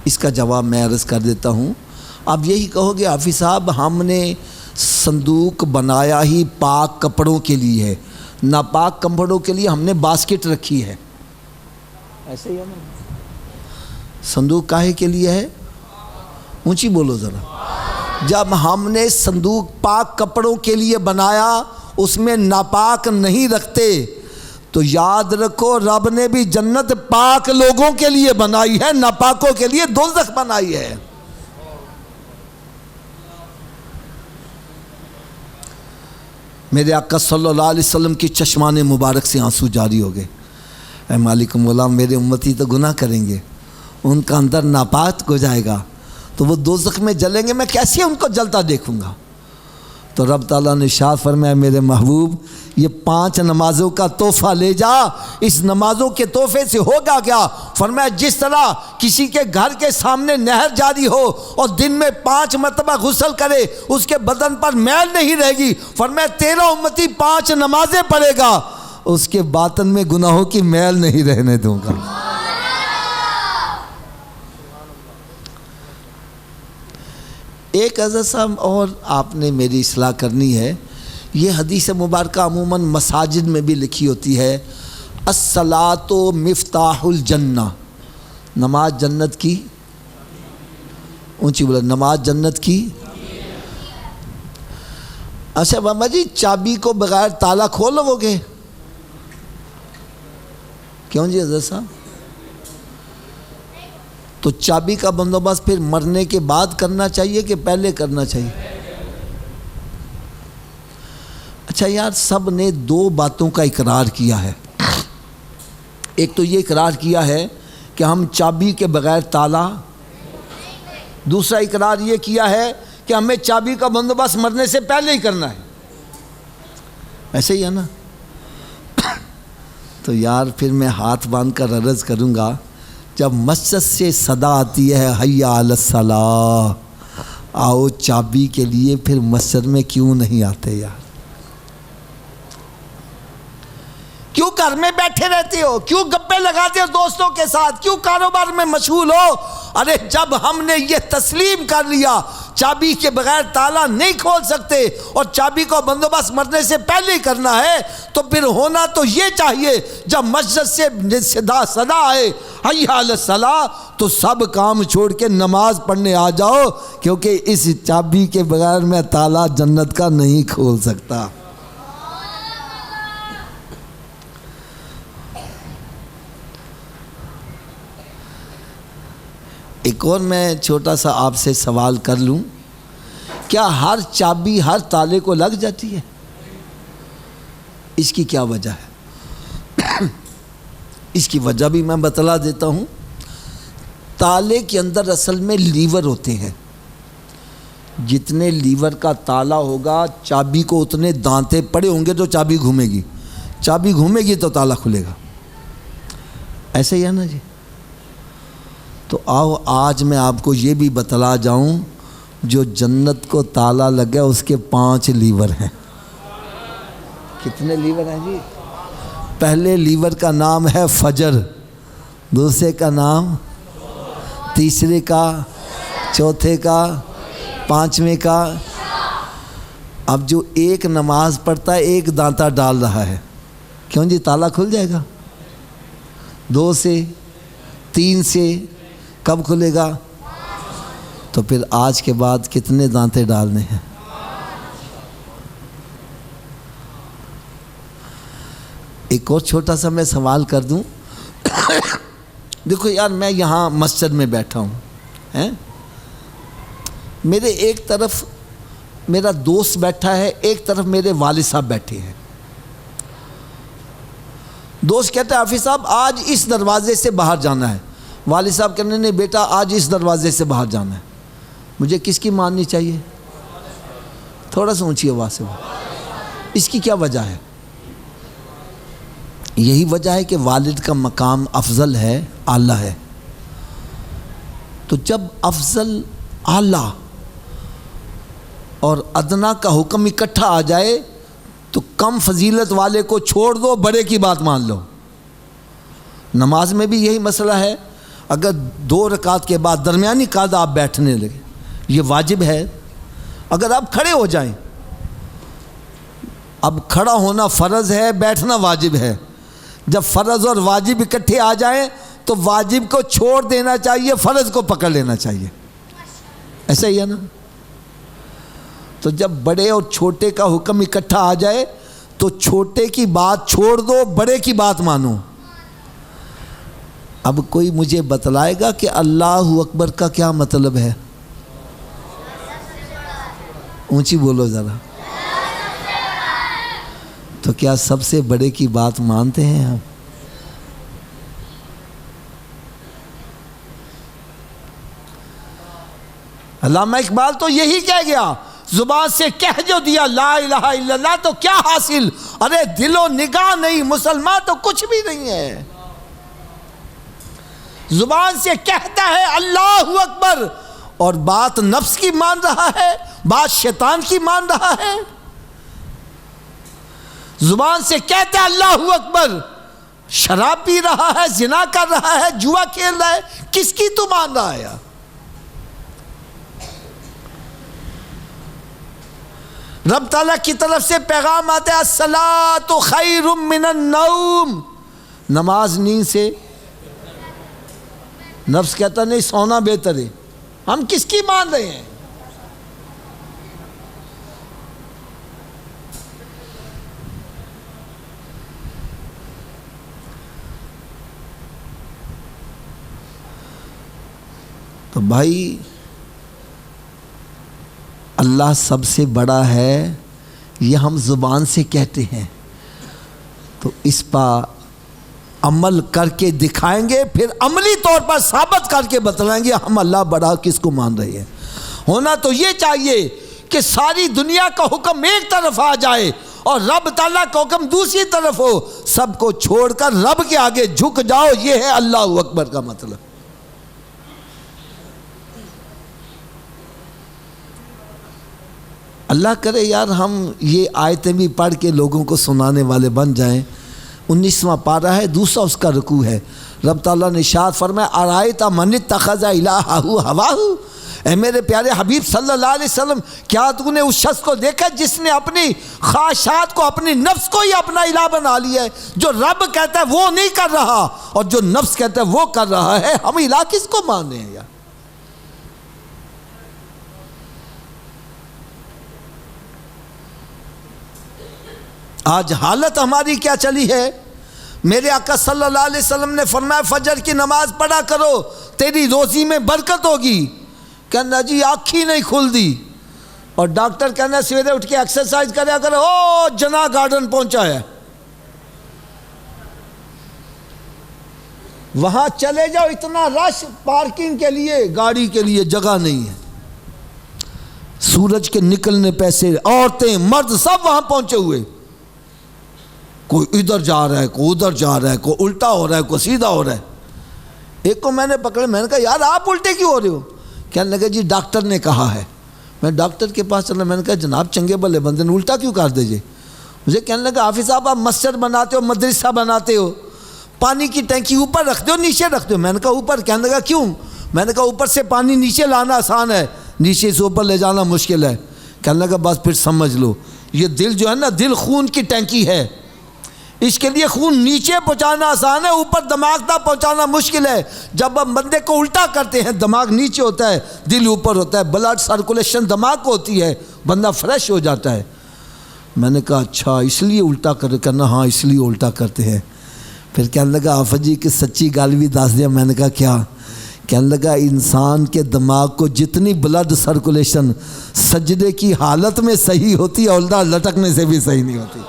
اس کا جواب میں عرض کر دیتا ہوں. آپ یہی کہو گے حافظ صاحب ہم نے صندوق بنایا ہی پاک کپڑوں کے لیے ہے، ناپاک کپڑوں کے لیے ہم نے باسکٹ رکھی ہے. ایسے ہی ہے نا؟ صندوق کاہے کے لیے ہے؟ اونچی بولو ذرا. جب ہم نے صندوق پاک کپڑوں کے لیے بنایا، اس میں ناپاک نہیں رکھتے، تو یاد رکھو رب نے بھی جنت پاک لوگوں کے لیے بنائی ہے، ناپاکوں کے لیے دوزخ بنائی ہے. میرے آقا صلی اللہ علیہ وسلم کی چشمان مبارک سے آنسو جاری ہو گئے. اے مالک مولا، میرے امتی تو گناہ کریں گے، ان کا اندر ناپاک ہو جائے گا تو وہ دوزخ میں جلیں گے، میں کیسے ان کو جلتا دیکھوں گا؟ تو رب تعالیٰ نے ارشاد فرمایا میرے محبوب یہ 5 نمازوں کا تحفہ لے جا. اس نمازوں کے تحفے سے ہوگا کیا؟ فرمایا جس طرح کسی کے گھر کے سامنے نہر جاری ہو اور دن میں 5 مرتبہ غسل کرے اس کے بدن پر میل نہیں رہے گی. فرمایا تیرا امتی 5 نمازیں پڑھے گا، اس کے باطن میں گناہوں کی میل نہیں رہنے دوں گا. ایک حضرت صاحب اور آپ نے میری اصلاح کرنی ہے. یہ حدیث مبارکہ عموماً مساجد میں بھی لکھی ہوتی ہے، الصلاۃ مفتاح الجنہ، نماز جنت کی، اونچی بولا، نماز جنت کی. اچھا ماما جی چابی کو بغیر تالا کھولو گے؟ کیوں جی حضرت صاحب؟ تو چابی کا بندوبست پھر مرنے کے بعد کرنا چاہیے کہ پہلے کرنا چاہیے؟ اچھا یار، سب نے 2 باتوں کا اقرار کیا ہے. ایک تو یہ اقرار کیا ہے کہ ہم چابی کے بغیر تالا، دوسرا اقرار یہ کیا ہے کہ ہمیں چابی کا بندوبست مرنے سے پہلے ہی کرنا ہے. ایسے ہی ہے نا؟ تو یار پھر میں ہاتھ باندھ کر عرض کروں گا، جب مسجد سے صدا آتی ہے حی علی الصلاۃ، آؤ چابی کے لیے، پھر مسجد میں کیوں نہیں آتے یار؟ کیوں گھر میں بیٹھے رہتے ہو؟ کیوں گپے لگاتے ہو دوستوں کے ساتھ؟ کیوں کاروبار میں مشغول ہو؟ ارے جب ہم نے یہ تسلیم کر لیا چابی کے بغیر تالا نہیں کھول سکتے اور چابی کو بندوبست مرنے سے پہلے ہی کرنا ہے، تو پھر ہونا تو یہ چاہیے جب مسجد سے صدا آئے حی علی الصلاۃ تو سب کام چھوڑ کے نماز پڑھنے آ جاؤ، کیونکہ اس چابی کے بغیر میں تالا جنت کا نہیں کھول سکتا. ایک اور میں چھوٹا سا آپ سے سوال کر لوں، کیا ہر چابی ہر تالے کو لگ جاتی ہے؟ اس کی کیا وجہ ہے؟ اس کی وجہ بھی میں بتلا دیتا ہوں. تالے کے اندر اصل میں لیور ہوتے ہیں، جتنے لیور کا تالا ہوگا چابی کو اتنے دانتے پڑے ہوں گے تو چابی گھومے گی، چابی گھومے گی تو تالا کھلے گا. ایسے ہی ہے نا جی؟ تو آؤ آج میں آپ کو یہ بھی بتلا جاؤں، جو جنت کو تالا لگا اس کے 5 لیور ہیں. کتنے لیور ہیں جی؟ پہلے لیور کا نام ہے فجر، دوسرے کا نام، تیسرے کا، چوتھے کا، 5ویں کا. اب جو ایک نماز پڑھتا ہے ایک دانتا ڈال رہا ہے، کیوں جی تالا کھل جائے گا؟ 2 سے 3 سے کب کھلے گا؟ تو پھر آج کے بعد کتنے دانتے ڈالنے ہیں؟ ایک اور چھوٹا سا میں سوال کر دوں. دیکھو یار، میں یہاں مسجد میں بیٹھا ہوں، میرے ایک طرف میرا دوست بیٹھا ہے، ایک طرف میرے والد صاحب بیٹھے ہیں. دوست کہتا ہے حافظ صاحب آج اس دروازے سے باہر جانا ہے، والد صاحب کہنے نہیں بیٹا آج اس دروازے سے باہر جانا ہے. مجھے کس کی ماننی چاہیے؟ تھوڑا سا اونچی آواز سے. اس کی کیا وجہ ہے؟ یہی وجہ ہے کہ والد کا مقام افضل ہے، اعلیٰ ہے. تو جب افضل اعلیٰ اور ادنا کا حکم اکٹھا آ جائے تو کم فضیلت والے کو چھوڑ دو، بڑے کی بات مان لو۔ نماز میں بھی یہی مسئلہ ہے، اگر 2 رکعت کے بعد درمیانی قاعدہ آپ بیٹھنے لگے، یہ واجب ہے۔ اگر آپ کھڑے ہو جائیں، اب کھڑا ہونا فرض ہے، بیٹھنا واجب ہے۔ جب فرض اور واجب اکٹھے آ جائیں تو واجب کو چھوڑ دینا چاہیے، فرض کو پکڑ لینا چاہیے، ایسا ہی ہے نا؟ تو جب بڑے اور چھوٹے کا حکم اکٹھا آ جائے تو چھوٹے کی بات چھوڑ دو، بڑے کی بات مانو۔ اب کوئی مجھے بتلائے گا کہ اللہ اکبر کا کیا مطلب ہے؟ اونچی بولو ذرا۔ تو کیا سب سے بڑے کی بات مانتے ہیں ہم؟ علامہ اقبال تو یہی کہہ گیا، زبان سے کہہ جو دیا لا الہ الا اللہ تو کیا حاصل، ارے دل و نگاہ نہیں مسلمان تو کچھ بھی نہیں ہے۔ زبان سے کہتا ہے اللہ اکبر اور بات نفس کی مان رہا ہے، بات شیطان کی مان رہا ہے۔ زبان سے کہتا ہے اللہ اکبر، شراب پی رہا ہے، زنا کر رہا ہے، جوا کھیل رہا ہے، کس کی تو مان رہا ہے؟ رب تعالیٰ کی طرف سے پیغام آتا ہے الصلاۃ خیر من النوم، نماز نیند سے، نفس کہتا نہیں سونا بہتر ہے۔ ہم کس کی مان رہے ہیں؟ تو بھائی اللہ سب سے بڑا ہے، یہ ہم زبان سے کہتے ہیں، تو اس پر عمل کر کے دکھائیں گے، پھر عملی طور پر ثابت کر کے بتلائیں گے ہم اللہ بڑا کس کو مان رہے ہیں۔ ہونا تو یہ چاہیے کہ ساری دنیا کا حکم ایک طرف آ جائے اور رب تعالیٰ کا حکم دوسری طرف ہو، سب کو چھوڑ کر رب کے آگے جھک جاؤ، یہ ہے اللہ اکبر کا مطلب۔ اللہ کرے یار ہم یہ آیتیں بھی پڑھ کے لوگوں کو سنانے والے بن جائیں۔ 19واں پارہ ہے، دوسرا اس کا رکوع ہے۔ رب تعالیٰ نے ارشاد فرمایا ارائیت من اتخذ الہہ ہواہ، اے میرے پیارے حبیب صلی اللہ علیہ وسلم، کیا تو نے اس شخص کو دیکھا جس نے اپنی خواہشات کو، اپنی نفس کو ہی اپنا الہ بنا لیا ہے؟ جو رب کہتا ہے وہ نہیں کر رہا اور جو نفس کہتا ہے وہ کر رہا ہے، ہم الہ کس کو مانے ہیں یار؟ آج حالت ہماری کیا چلی ہے؟ میرے آقا صلی اللہ علیہ وسلم نے فرمایا فجر کی نماز پڑھا کرو تیری روزی میں برکت ہوگی، کہنا جی آنکھ ہی نہیں کھل دی، اور ڈاکٹر کہنا سویرے اٹھ کے ایکسرسائز کریا کرو، او جنا گارڈن پہنچا ہے، وہاں چلے جاؤ، اتنا رش پارکنگ کے لیے، گاڑی کے لیے جگہ نہیں ہے، سورج کے نکلنے پیسے، عورتیں مرد سب وہاں پہنچے ہوئے، کوئی ادھر جا رہا ہے، کوئی ادھر جا رہا ہے، کوئی الٹا ہو رہا ہے، کوئی سیدھا ہو رہا ہے۔ ایک کو میں نے پکڑا، میں نے کہا یار آپ الٹے کیوں ہو رہے ہو؟ کہنے لگا جی ڈاکٹر نے کہا ہے۔ میں ڈاکٹر کے پاس چلا، میں نے کہا جناب چنگے بلے بندے نے الٹا کیوں کر دیجیے؟ مجھے کہنے لگا حافظ صاحب آپ مسجد بناتے ہو، مدرسہ بناتے ہو، پانی کی ٹینکی اوپر رکھتے ہو نیچے رکھتے ہو؟ میں نے کہا اوپر۔ کہنے لگا کیوں؟ میں نے کہا اوپر سے پانی نیچے لانا آسان ہے، نیچے سے اوپر لے جانا مشکل ہے۔ کہنے لگا بس پھر سمجھ لو، یہ دل جو ہے نا، دل خون کی ٹینکی ہے، اس کے لیے خون نیچے پہنچانا آسان ہے، اوپر دماغ تک پہنچانا مشکل ہے۔ جب ہم بندے کو الٹا کرتے ہیں، دماغ نیچے ہوتا ہے، دل اوپر ہوتا ہے، بلڈ سرکولیشن دماغ کو ہوتی ہے، بندہ فریش ہو جاتا ہے۔ میں نے کہا اچھا اس لیے الٹا کرنا؟ ہاں اس لیے الٹا کرتے ہیں۔ پھر کہنے لگا آفت جی کہ سچی گال بھی دس دیا۔ میں نے کہا کیا؟ کہنے لگا انسان کے دماغ کو جتنی بلڈ سرکولیشن سجدے کی حالت میں صحیح ہوتی ہے، اولڈا لٹکنے سے بھی صحیح نہیں ہوتی۔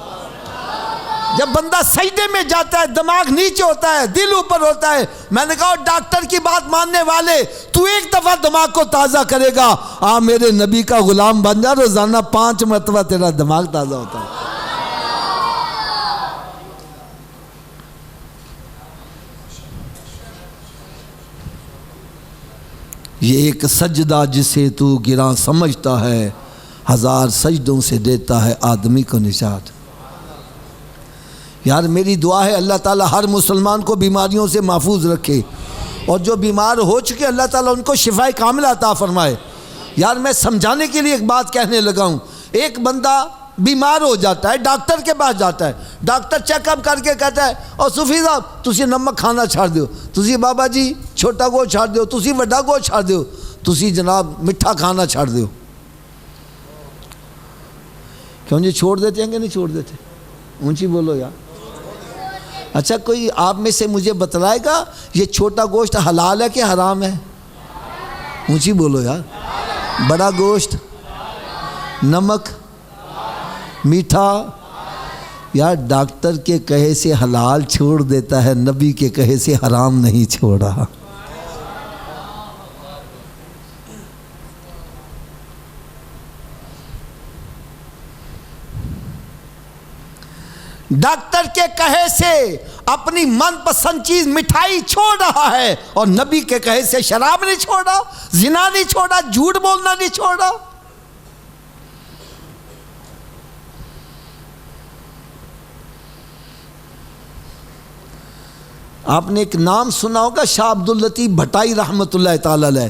جب بندہ سجدے میں جاتا ہے دماغ نیچے ہوتا ہے، دل اوپر ہوتا ہے۔ میں نے کہا ڈاکٹر کی بات ماننے والے، تو ایک دفعہ دماغ کو تازہ کرے گا، میرے نبی کا غلام بن جا، روزانہ 5 مرتبہ تیرا دماغ تازہ ہوتا ہے۔ یہ ایک سجدہ جسے تو گراں سمجھتا ہے، 1000 سجدوں سے دیتا ہے آدمی کو نجات۔ یار میری دعا ہے اللہ تعالیٰ ہر مسلمان کو بیماریوں سے محفوظ رکھے، اور جو بیمار ہو چکے اللہ تعالیٰ ان کو شفاء کاملہ عطا فرمائے۔ یار میں سمجھانے کے لیے ایک بات کہنے لگا ہوں، ایک بندہ بیمار ہو جاتا ہے، ڈاکٹر کے پاس جاتا ہے، ڈاکٹر چیک اپ کر کے کہتا ہے اور صوفی صاحب تسی نمک کھانا چھاڑ دیو، تسی بابا جی چھوٹا گوشت چھاڑ دیو، تسی وڈا گوشت چھاڑ دیو، تسی جناب میٹھا کھانا چھاڑ دیو۔ کیوں جی چھوڑ دیتے ہیں کہ نہیں چھوڑ دیتے؟ اونچی بولو یار۔ اچھا کوئی آپ میں سے مجھے بتلائے گا یہ چھوٹا گوشت حلال ہے کہ حرام ہے؟ اونچی بولو یار۔ بڑا گوشت، نمک، میٹھا، یار ڈاکٹر کے کہے سے حلال چھوڑ دیتا ہے، نبی کے کہے سے حرام نہیں چھوڑا۔ ڈاکٹر کے کہے سے اپنی من پسند چیز مٹھائی چھوڑ رہا ہے، اور نبی کے کہے سے شراب نہیں چھوڑا، زنا نہیں چھوڑا، جھوٹ بولنا نہیں چھوڑا۔ آپ نے ایک نام سنا ہوگا شاہ عبداللطیف بھٹائی رحمۃ اللہ تعالی علیہ۔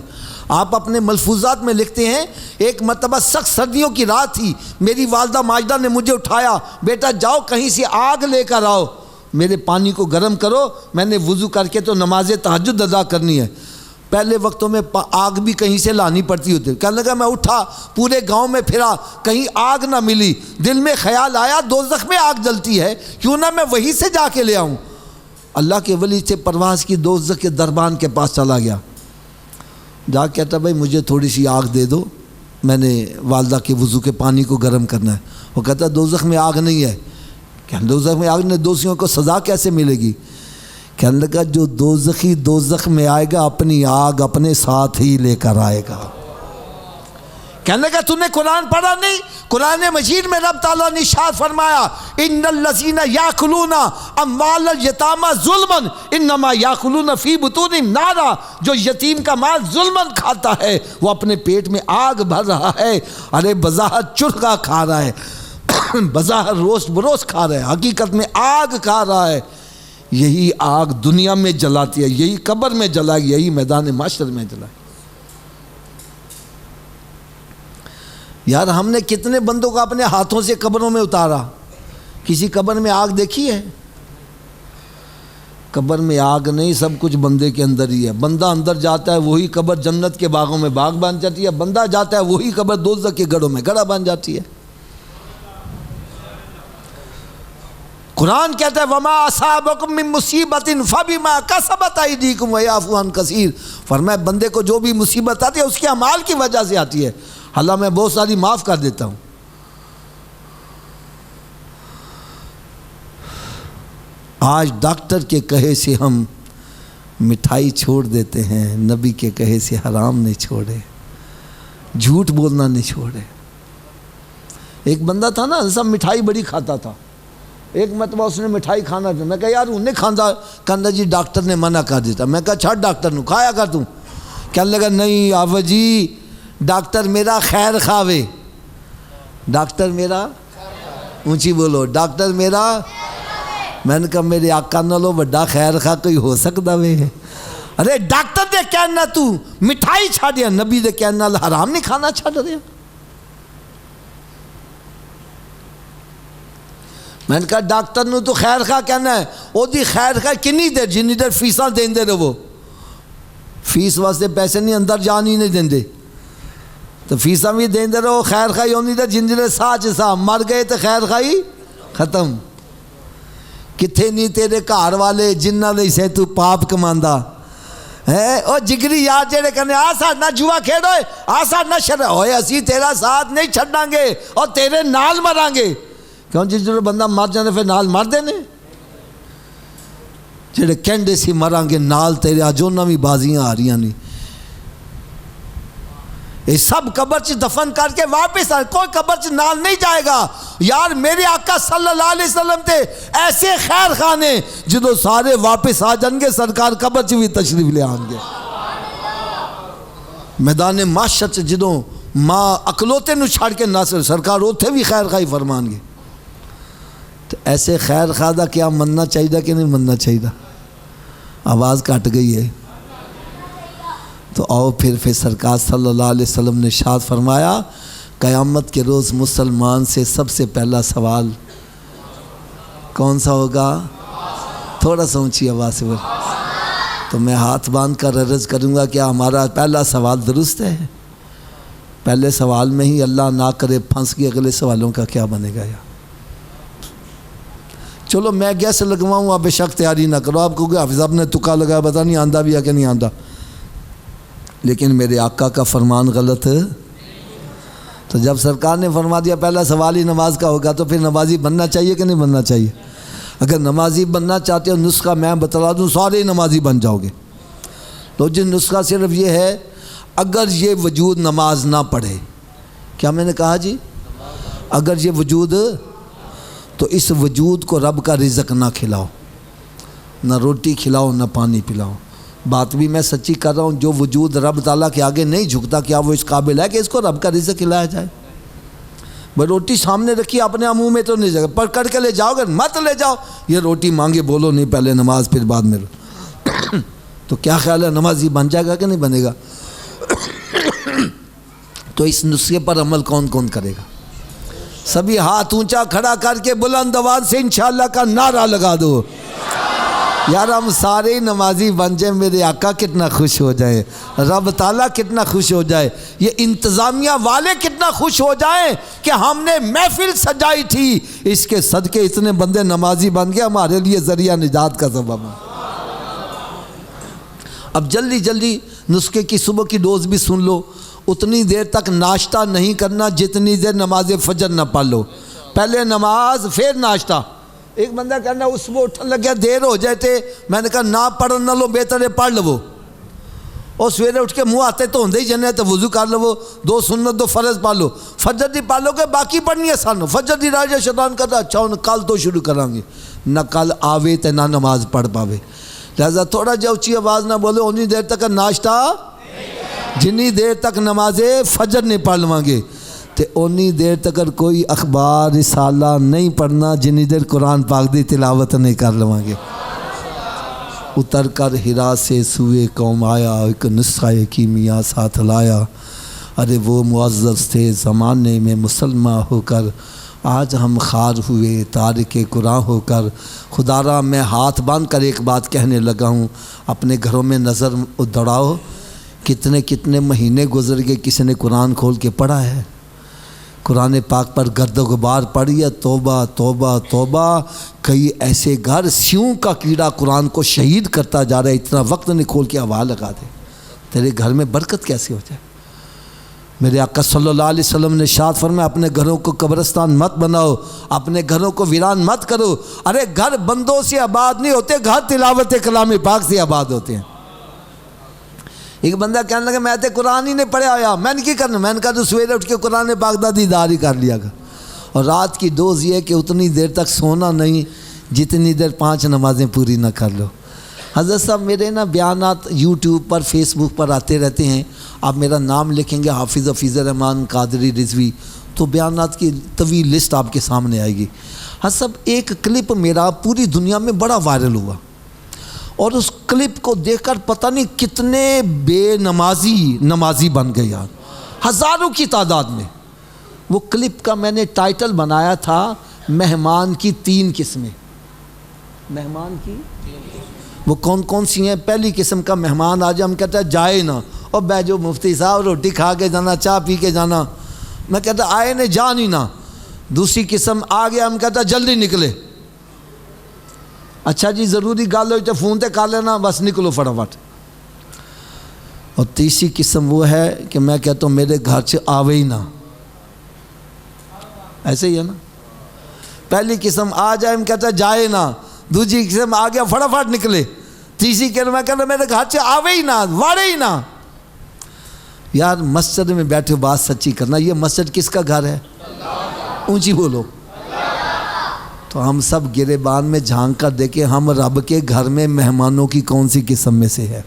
آپ اپنے ملفوظات میں لکھتے ہیں ایک مرتبہ سخت سردیوں کی رات تھی، میری والدہ ماجدہ نے مجھے اٹھایا، بیٹا جاؤ کہیں سے آگ لے کر آؤ، میرے پانی کو گرم کرو، میں نے وضو کر کے تو نماز تہجد ادا کرنی ہے۔ پہلے وقتوں میں آگ بھی کہیں سے لانی پڑتی ہوتی، کہنے لگا میں اٹھا پورے گاؤں میں پھرا، کہیں آگ نہ ملی، دل میں خیال آیا دوزخ میں آگ جلتی ہے، کیوں نہ میں وہیں سے جا کے لے آؤں۔ اللہ کے ولی سے پرواز کی دوزخ کے دربان کے پاس چلا گیا، جا کہتا بھائی مجھے تھوڑی سی آگ دے دو، میں نے والدہ کے وضو کے پانی کو گرم کرنا ہے۔ وہ کہتا دوزخ میں آگ نہیں ہے۔ کہ دوزخ میں آگ نہیں، دوزخیوں کو سزا کیسے ملے گی؟ کہنے لگا جو دوزخی دوزخ میں آئے گا اپنی آگ اپنے ساتھ ہی لے کر آئے گا۔ کہنے لگا تو نے قرآن پڑھا نہیں؟ قرآن مجید میں رب تعالیٰ نے ارشاد فرمایا ان الذین یاکلون اموال الیتامی ظلما انما یاکلون فی بطونہم نارا، جو یتیم کا مال ظلما کھاتا ہے وہ اپنے پیٹ میں آگ بھر رہا ہے۔ ارے بظاہر چرگا کھا رہا ہے، بظاہر روست بروست کھا رہا ہے، حقیقت میں آگ کھا رہا ہے۔ یہی آگ دنیا میں جلاتی ہے، یہی قبر میں جلائے، یہی میدان محشر میں جلائے۔ یار ہم نے کتنے بندوں کو اپنے ہاتھوں سے قبروں میں اتارا؟ کسی قبر میں آگ دیکھی ہے؟ قبر میں آگ نہیں، سب کچھ بندے کے اندر ہی ہے۔ بندہ اندر جاتا ہے وہی قبر جنت کے باغوں میں باغ بن جاتی ہے، بندہ جاتا ہے وہی قبر دوزخ کے گڑھوں میں گڑھا بن جاتی ہے۔ قرآن کہتا ہے وما اصابکم من مصیبت فبما کسبت ایدیکم ویعفو عن کثیر، فرمایا بندے کو جو بھی مصیبت آتی ہے اس کے اعمال کی وجہ سے آتی ہے، اللہ میں بہت ساری معاف کر دیتا ہوں۔ آج ڈاکٹر کے کہے سے ہم مٹھائی چھوڑ دیتے ہیں، نبی کے کہے سے حرام نہیں چھوڑے، جھوٹ بولنا نہیں چھوڑے۔ ایک بندہ تھا نا سب مٹھائی بڑی کھاتا تھا، ایک مرتبہ اس نے مٹھائی کھانا تھا، میں کہا یار انہیں کھانا، کہنا جی ڈاکٹر نے منع کر دیتا۔ میں کہا چھڑ ڈاکٹر نو کھایا کر تم، کہنے لگا نہیں آبا جی ڈاکٹر میرا خیر خواوے، ڈاکٹر میرا، اونچی بولو، ڈاکٹر میرا، میں نے کہا میرے آقا نالو بڑا خیر خواہ کوئی ہو سکتا وے؟ ارے ڈاکٹر دے کہنا تو مٹھائی چھا دیا، نبی دے کہنا حرام نہیں کھانا چھا دیا۔ میں نے کہا ڈاکٹر نو تو خیر خواہ کہنا ہے، وہ دی خیر خواہ کنی دیر جنی دیر فیساں دین دے رہو، فیس واسطے پیسے نہیں اندر جان ہی نہیں دین دے، تو فیساں بھی دین دے رہو، خیر خواہی ہونی دے جن دیر ساچ سا مر گئے تو خیر خواہی ختم۔ کتھے نہیں تیرے گھر والے جنہ لئی سے تو پاپ کماندا ہے، او جگری یار جڑے کہنے آ ساڈا جوا کھیڑو، آ ساڈا شر ہوئے، اسی تیرا ساتھ نہیں چھڑاں گے اور تیرے نال مراں گے۔ کیوں جس جو بندہ مر جانے پھر نال مر دینے، جڑے کینڈے سی مران گے نال تیرے آجونا بھی بازیاں آ رہی نہیں۔ یہ سب قبر چ دفن کر کے واپس آئے، کوئی قبر چ نال نہیں جائے گا۔ یار میرے آقا صلی اللہ علیہ وسلم تے ایسے خیر خانے جدو سارے واپس آ جان گے، سرکار قبر چ بھی تشریف لے آن گے۔ میدان محشر چ جدو ماں اکلوتے نو چھاڑ کے ناصر سرکار اوتھے بھی خیر خواہی فرمان گے. تو ایسے خیر خواہ دا کیا مننا چاہیے کہ نہیں مننا چاہیے؟ آواز کٹ گئی ہے. تو آؤ پھر سرکار صلی اللہ علیہ وسلم نے ارشاد فرمایا قیامت کے روز مسلمان سے سب سے پہلا سوال کون سا ہوگا؟ تھوڑا سا اونچی آواز سے بول. تو میں ہاتھ باندھ کر عرض کروں گا کیا ہمارا پہلا سوال درست ہے؟ پہلے سوال میں ہی اللہ نہ کرے پھنس کے اگلے سوالوں کا کیا بنے گا؟ چلو میں گیس لگواؤں، آپ بے شک تیاری نہ کرو. آپ کو کہ حافظ صاحب نے تکا لگایا، پتہ نہیں آندہ بھی ہے کہ نہیں آندہ، لیکن میرے آقا کا فرمان غلط ہے. تو جب سرکار نے فرما دیا پہلا سوال ہی نماز کا ہوگا تو پھر نمازی بننا چاہیے کہ نہیں بننا چاہیے؟ اگر نمازی بننا چاہتے ہو نسخہ میں بتلا دوں، سارے نمازی بن جاؤ گے. تو جن نسخہ صرف یہ ہے اگر یہ وجود نماز نہ پڑھے، کیا میں نے کہا جی؟ اگر یہ وجود، تو اس وجود کو رب کا رزق نہ کھلاؤ، نہ روٹی کھلاؤ نہ پانی پلاؤ. بات بھی میں سچی کر رہا ہوں. جو وجود رب تعالیٰ کے آگے نہیں جھکتا کیا وہ اس قابل ہے کہ اس کو رب کا رزق کھلایا جائے؟ بھائی روٹی سامنے رکھی اپنے منہ میں تو نہیں جائے گا، پر کر کے لے جاؤ گے مت لے جاؤ. یہ روٹی مانگے بولو نہیں، پہلے نماز پھر بعد میں تو کیا خیال ہے نمازی بن جائے گا کہ نہیں بنے گا؟ تو اس نسخے پر عمل کون کون کرے گا؟ سبھی ہاتھ اونچا کھڑا کر کے بلند آواز سے انشاءاللہ کا نعرہ لگا دو. یار ہم سارے نمازی بن جائیں، میرے آقا کتنا خوش ہو جائے، رب تعالیٰ کتنا خوش ہو جائے، یہ انتظامیہ والے کتنا خوش ہو جائیں کہ ہم نے محفل سجائی تھی، اس کے صدقے اتنے بندے نمازی بن گئے، ہمارے لیے ذریعہ نجات کا سبب ہے. اب جلدی جلدی نسخے کی صبح کی ڈوز بھی سن لو. اتنی دیر تک ناشتہ نہیں کرنا جتنی دیر نماز فجر نہ پڑھ لو. پہلے نماز پھر ناشتہ. ایک بندہ کہنا اس میں اٹھن لگیا دیر ہو جائے تھے، میں نے کہا نہ پڑھ نہ لو، بہتر ہے پڑھ لو. اور سویرے اٹھ کے منہ آتے تو ہوندے ہی جانے تو وضو کر لو، 2 سنت 2 فرض پڑھ لو. فجر دی پڑھ لو گے باقی پڑھنی ہے سانو. فجر دی راجہ شیطان کہتا اچھا ہوں کل تو شروع کریں گے، نہ کل آوے تے نہ نماز پڑھ پاوے. لہذا تھوڑا جا اچھی آواز نہ بولے، انی دیر تک ناشتہ جنی دیر تک نماز فجر نہیں پڑھ لواں گے تے انی دیر تک کوئی اخبار رسالہ نہیں پڑھنا جنی دیر قرآن پاک دی تلاوت نہیں کر لواں گے. اتر کر ہرا سے سوئے قوم آیا، ایک نسخہ کیمیا ساتھ لایا. ارے وہ معزز تھے زمانے میں مسلمان ہو کر، آج ہم خار ہوئے تارک قرآن ہو کر. خدا را میں ہاتھ باندھ کر ایک بات کہنے لگا ہوں، اپنے گھروں میں نظر دوڑاؤ، کتنے کتنے مہینے گزر گئے کسی نے قرآن کھول کے پڑھا ہے؟ قرآن پاک پر گرد و غبار پڑھی ہے. توبہ توبہ توبہ. کئی ایسے گھر سیوں کا کیڑا قرآن کو شہید کرتا جا رہا ہے، اتنا وقت نہیں کھول کے آواز لگا دے. تیرے گھر میں برکت کیسے ہو جائے؟ میرے آقا صلی اللہ علیہ وسلم نے ارشاد فرمایا اپنے گھروں کو قبرستان مت بناؤ، اپنے گھروں کو ویران مت کرو. ارے گھر بندوں سے آباد نہیں ہوتے، گھر تلاوت کلام پاک سے آباد ہوتے ہیں. ایک بندہ کہنے لگا میں تے قرآن ہی نہیں پڑھا آیا، میں نے کی کرنا؟ میں نے کہا تو سویرے اٹھ کے قرآن پاک دا دیدار ہی کر لیا گا. اور رات کی ڈوز یہ کہ اتنی دیر تک سونا نہیں جتنی دیر 5 نمازیں پوری نہ کر لو. حضرت صاحب میرے نا بیانات یوٹیوب پر فیس بک پر آتے رہتے ہیں. آپ میرا نام لکھیں گے حافظ الرحمان قادری رضوی تو بیانات کی طویل لسٹ آپ کے سامنے آئے گی. حضرت صاحب ایک کلپ میرا پوری دنیا میں بڑا وائرل ہوا اور اس کلپ کو دیکھ کر پتہ نہیں کتنے بے نمازی بن گئے یار، ہزاروں کی تعداد میں. وہ کلپ کا میں نے ٹائٹل بنایا تھا مہمان کی 3 قسمیں. مہمان کی وہ کون کون سی ہیں؟ پہلی قسم کا مہمان آ جائے ہم کہتا ہے جائے نہ، اور بے جو مفتی صاحب روٹی کھا کے جانا، چائے پی کے جانا. میں کہتا آئے نے جان ہی نہ. دوسری قسم آ گیا ہم کہتا جلدی نکلے. اچھا جی ضروری گل ہوئی تو فون تے کر لینا، بس نکلو فٹافٹ. اور تیسری قسم وہ ہے کہ میں کہتا ہوں میرے گھر سے آوے ہی نہ. ایسے ہی ہے نا. پہلی قسم آ جائے ہم کہتا جائے نہ، دوسری قسم آ گیا فٹافٹ نکلے، تیسری قسم میں کہتا میرے گھر سے آوے ہی نہ، واڑے ہی نہ. یار مسجد میں بیٹھے بات سچی کرنا، یہ مسجد کس کا گھر ہے؟ اونچی بولو. تو ہم سب گریبان میں جھانک کر دیکھیں ہم رب کے گھر میں مہمانوں کی کون سی قسم میں سے ہے.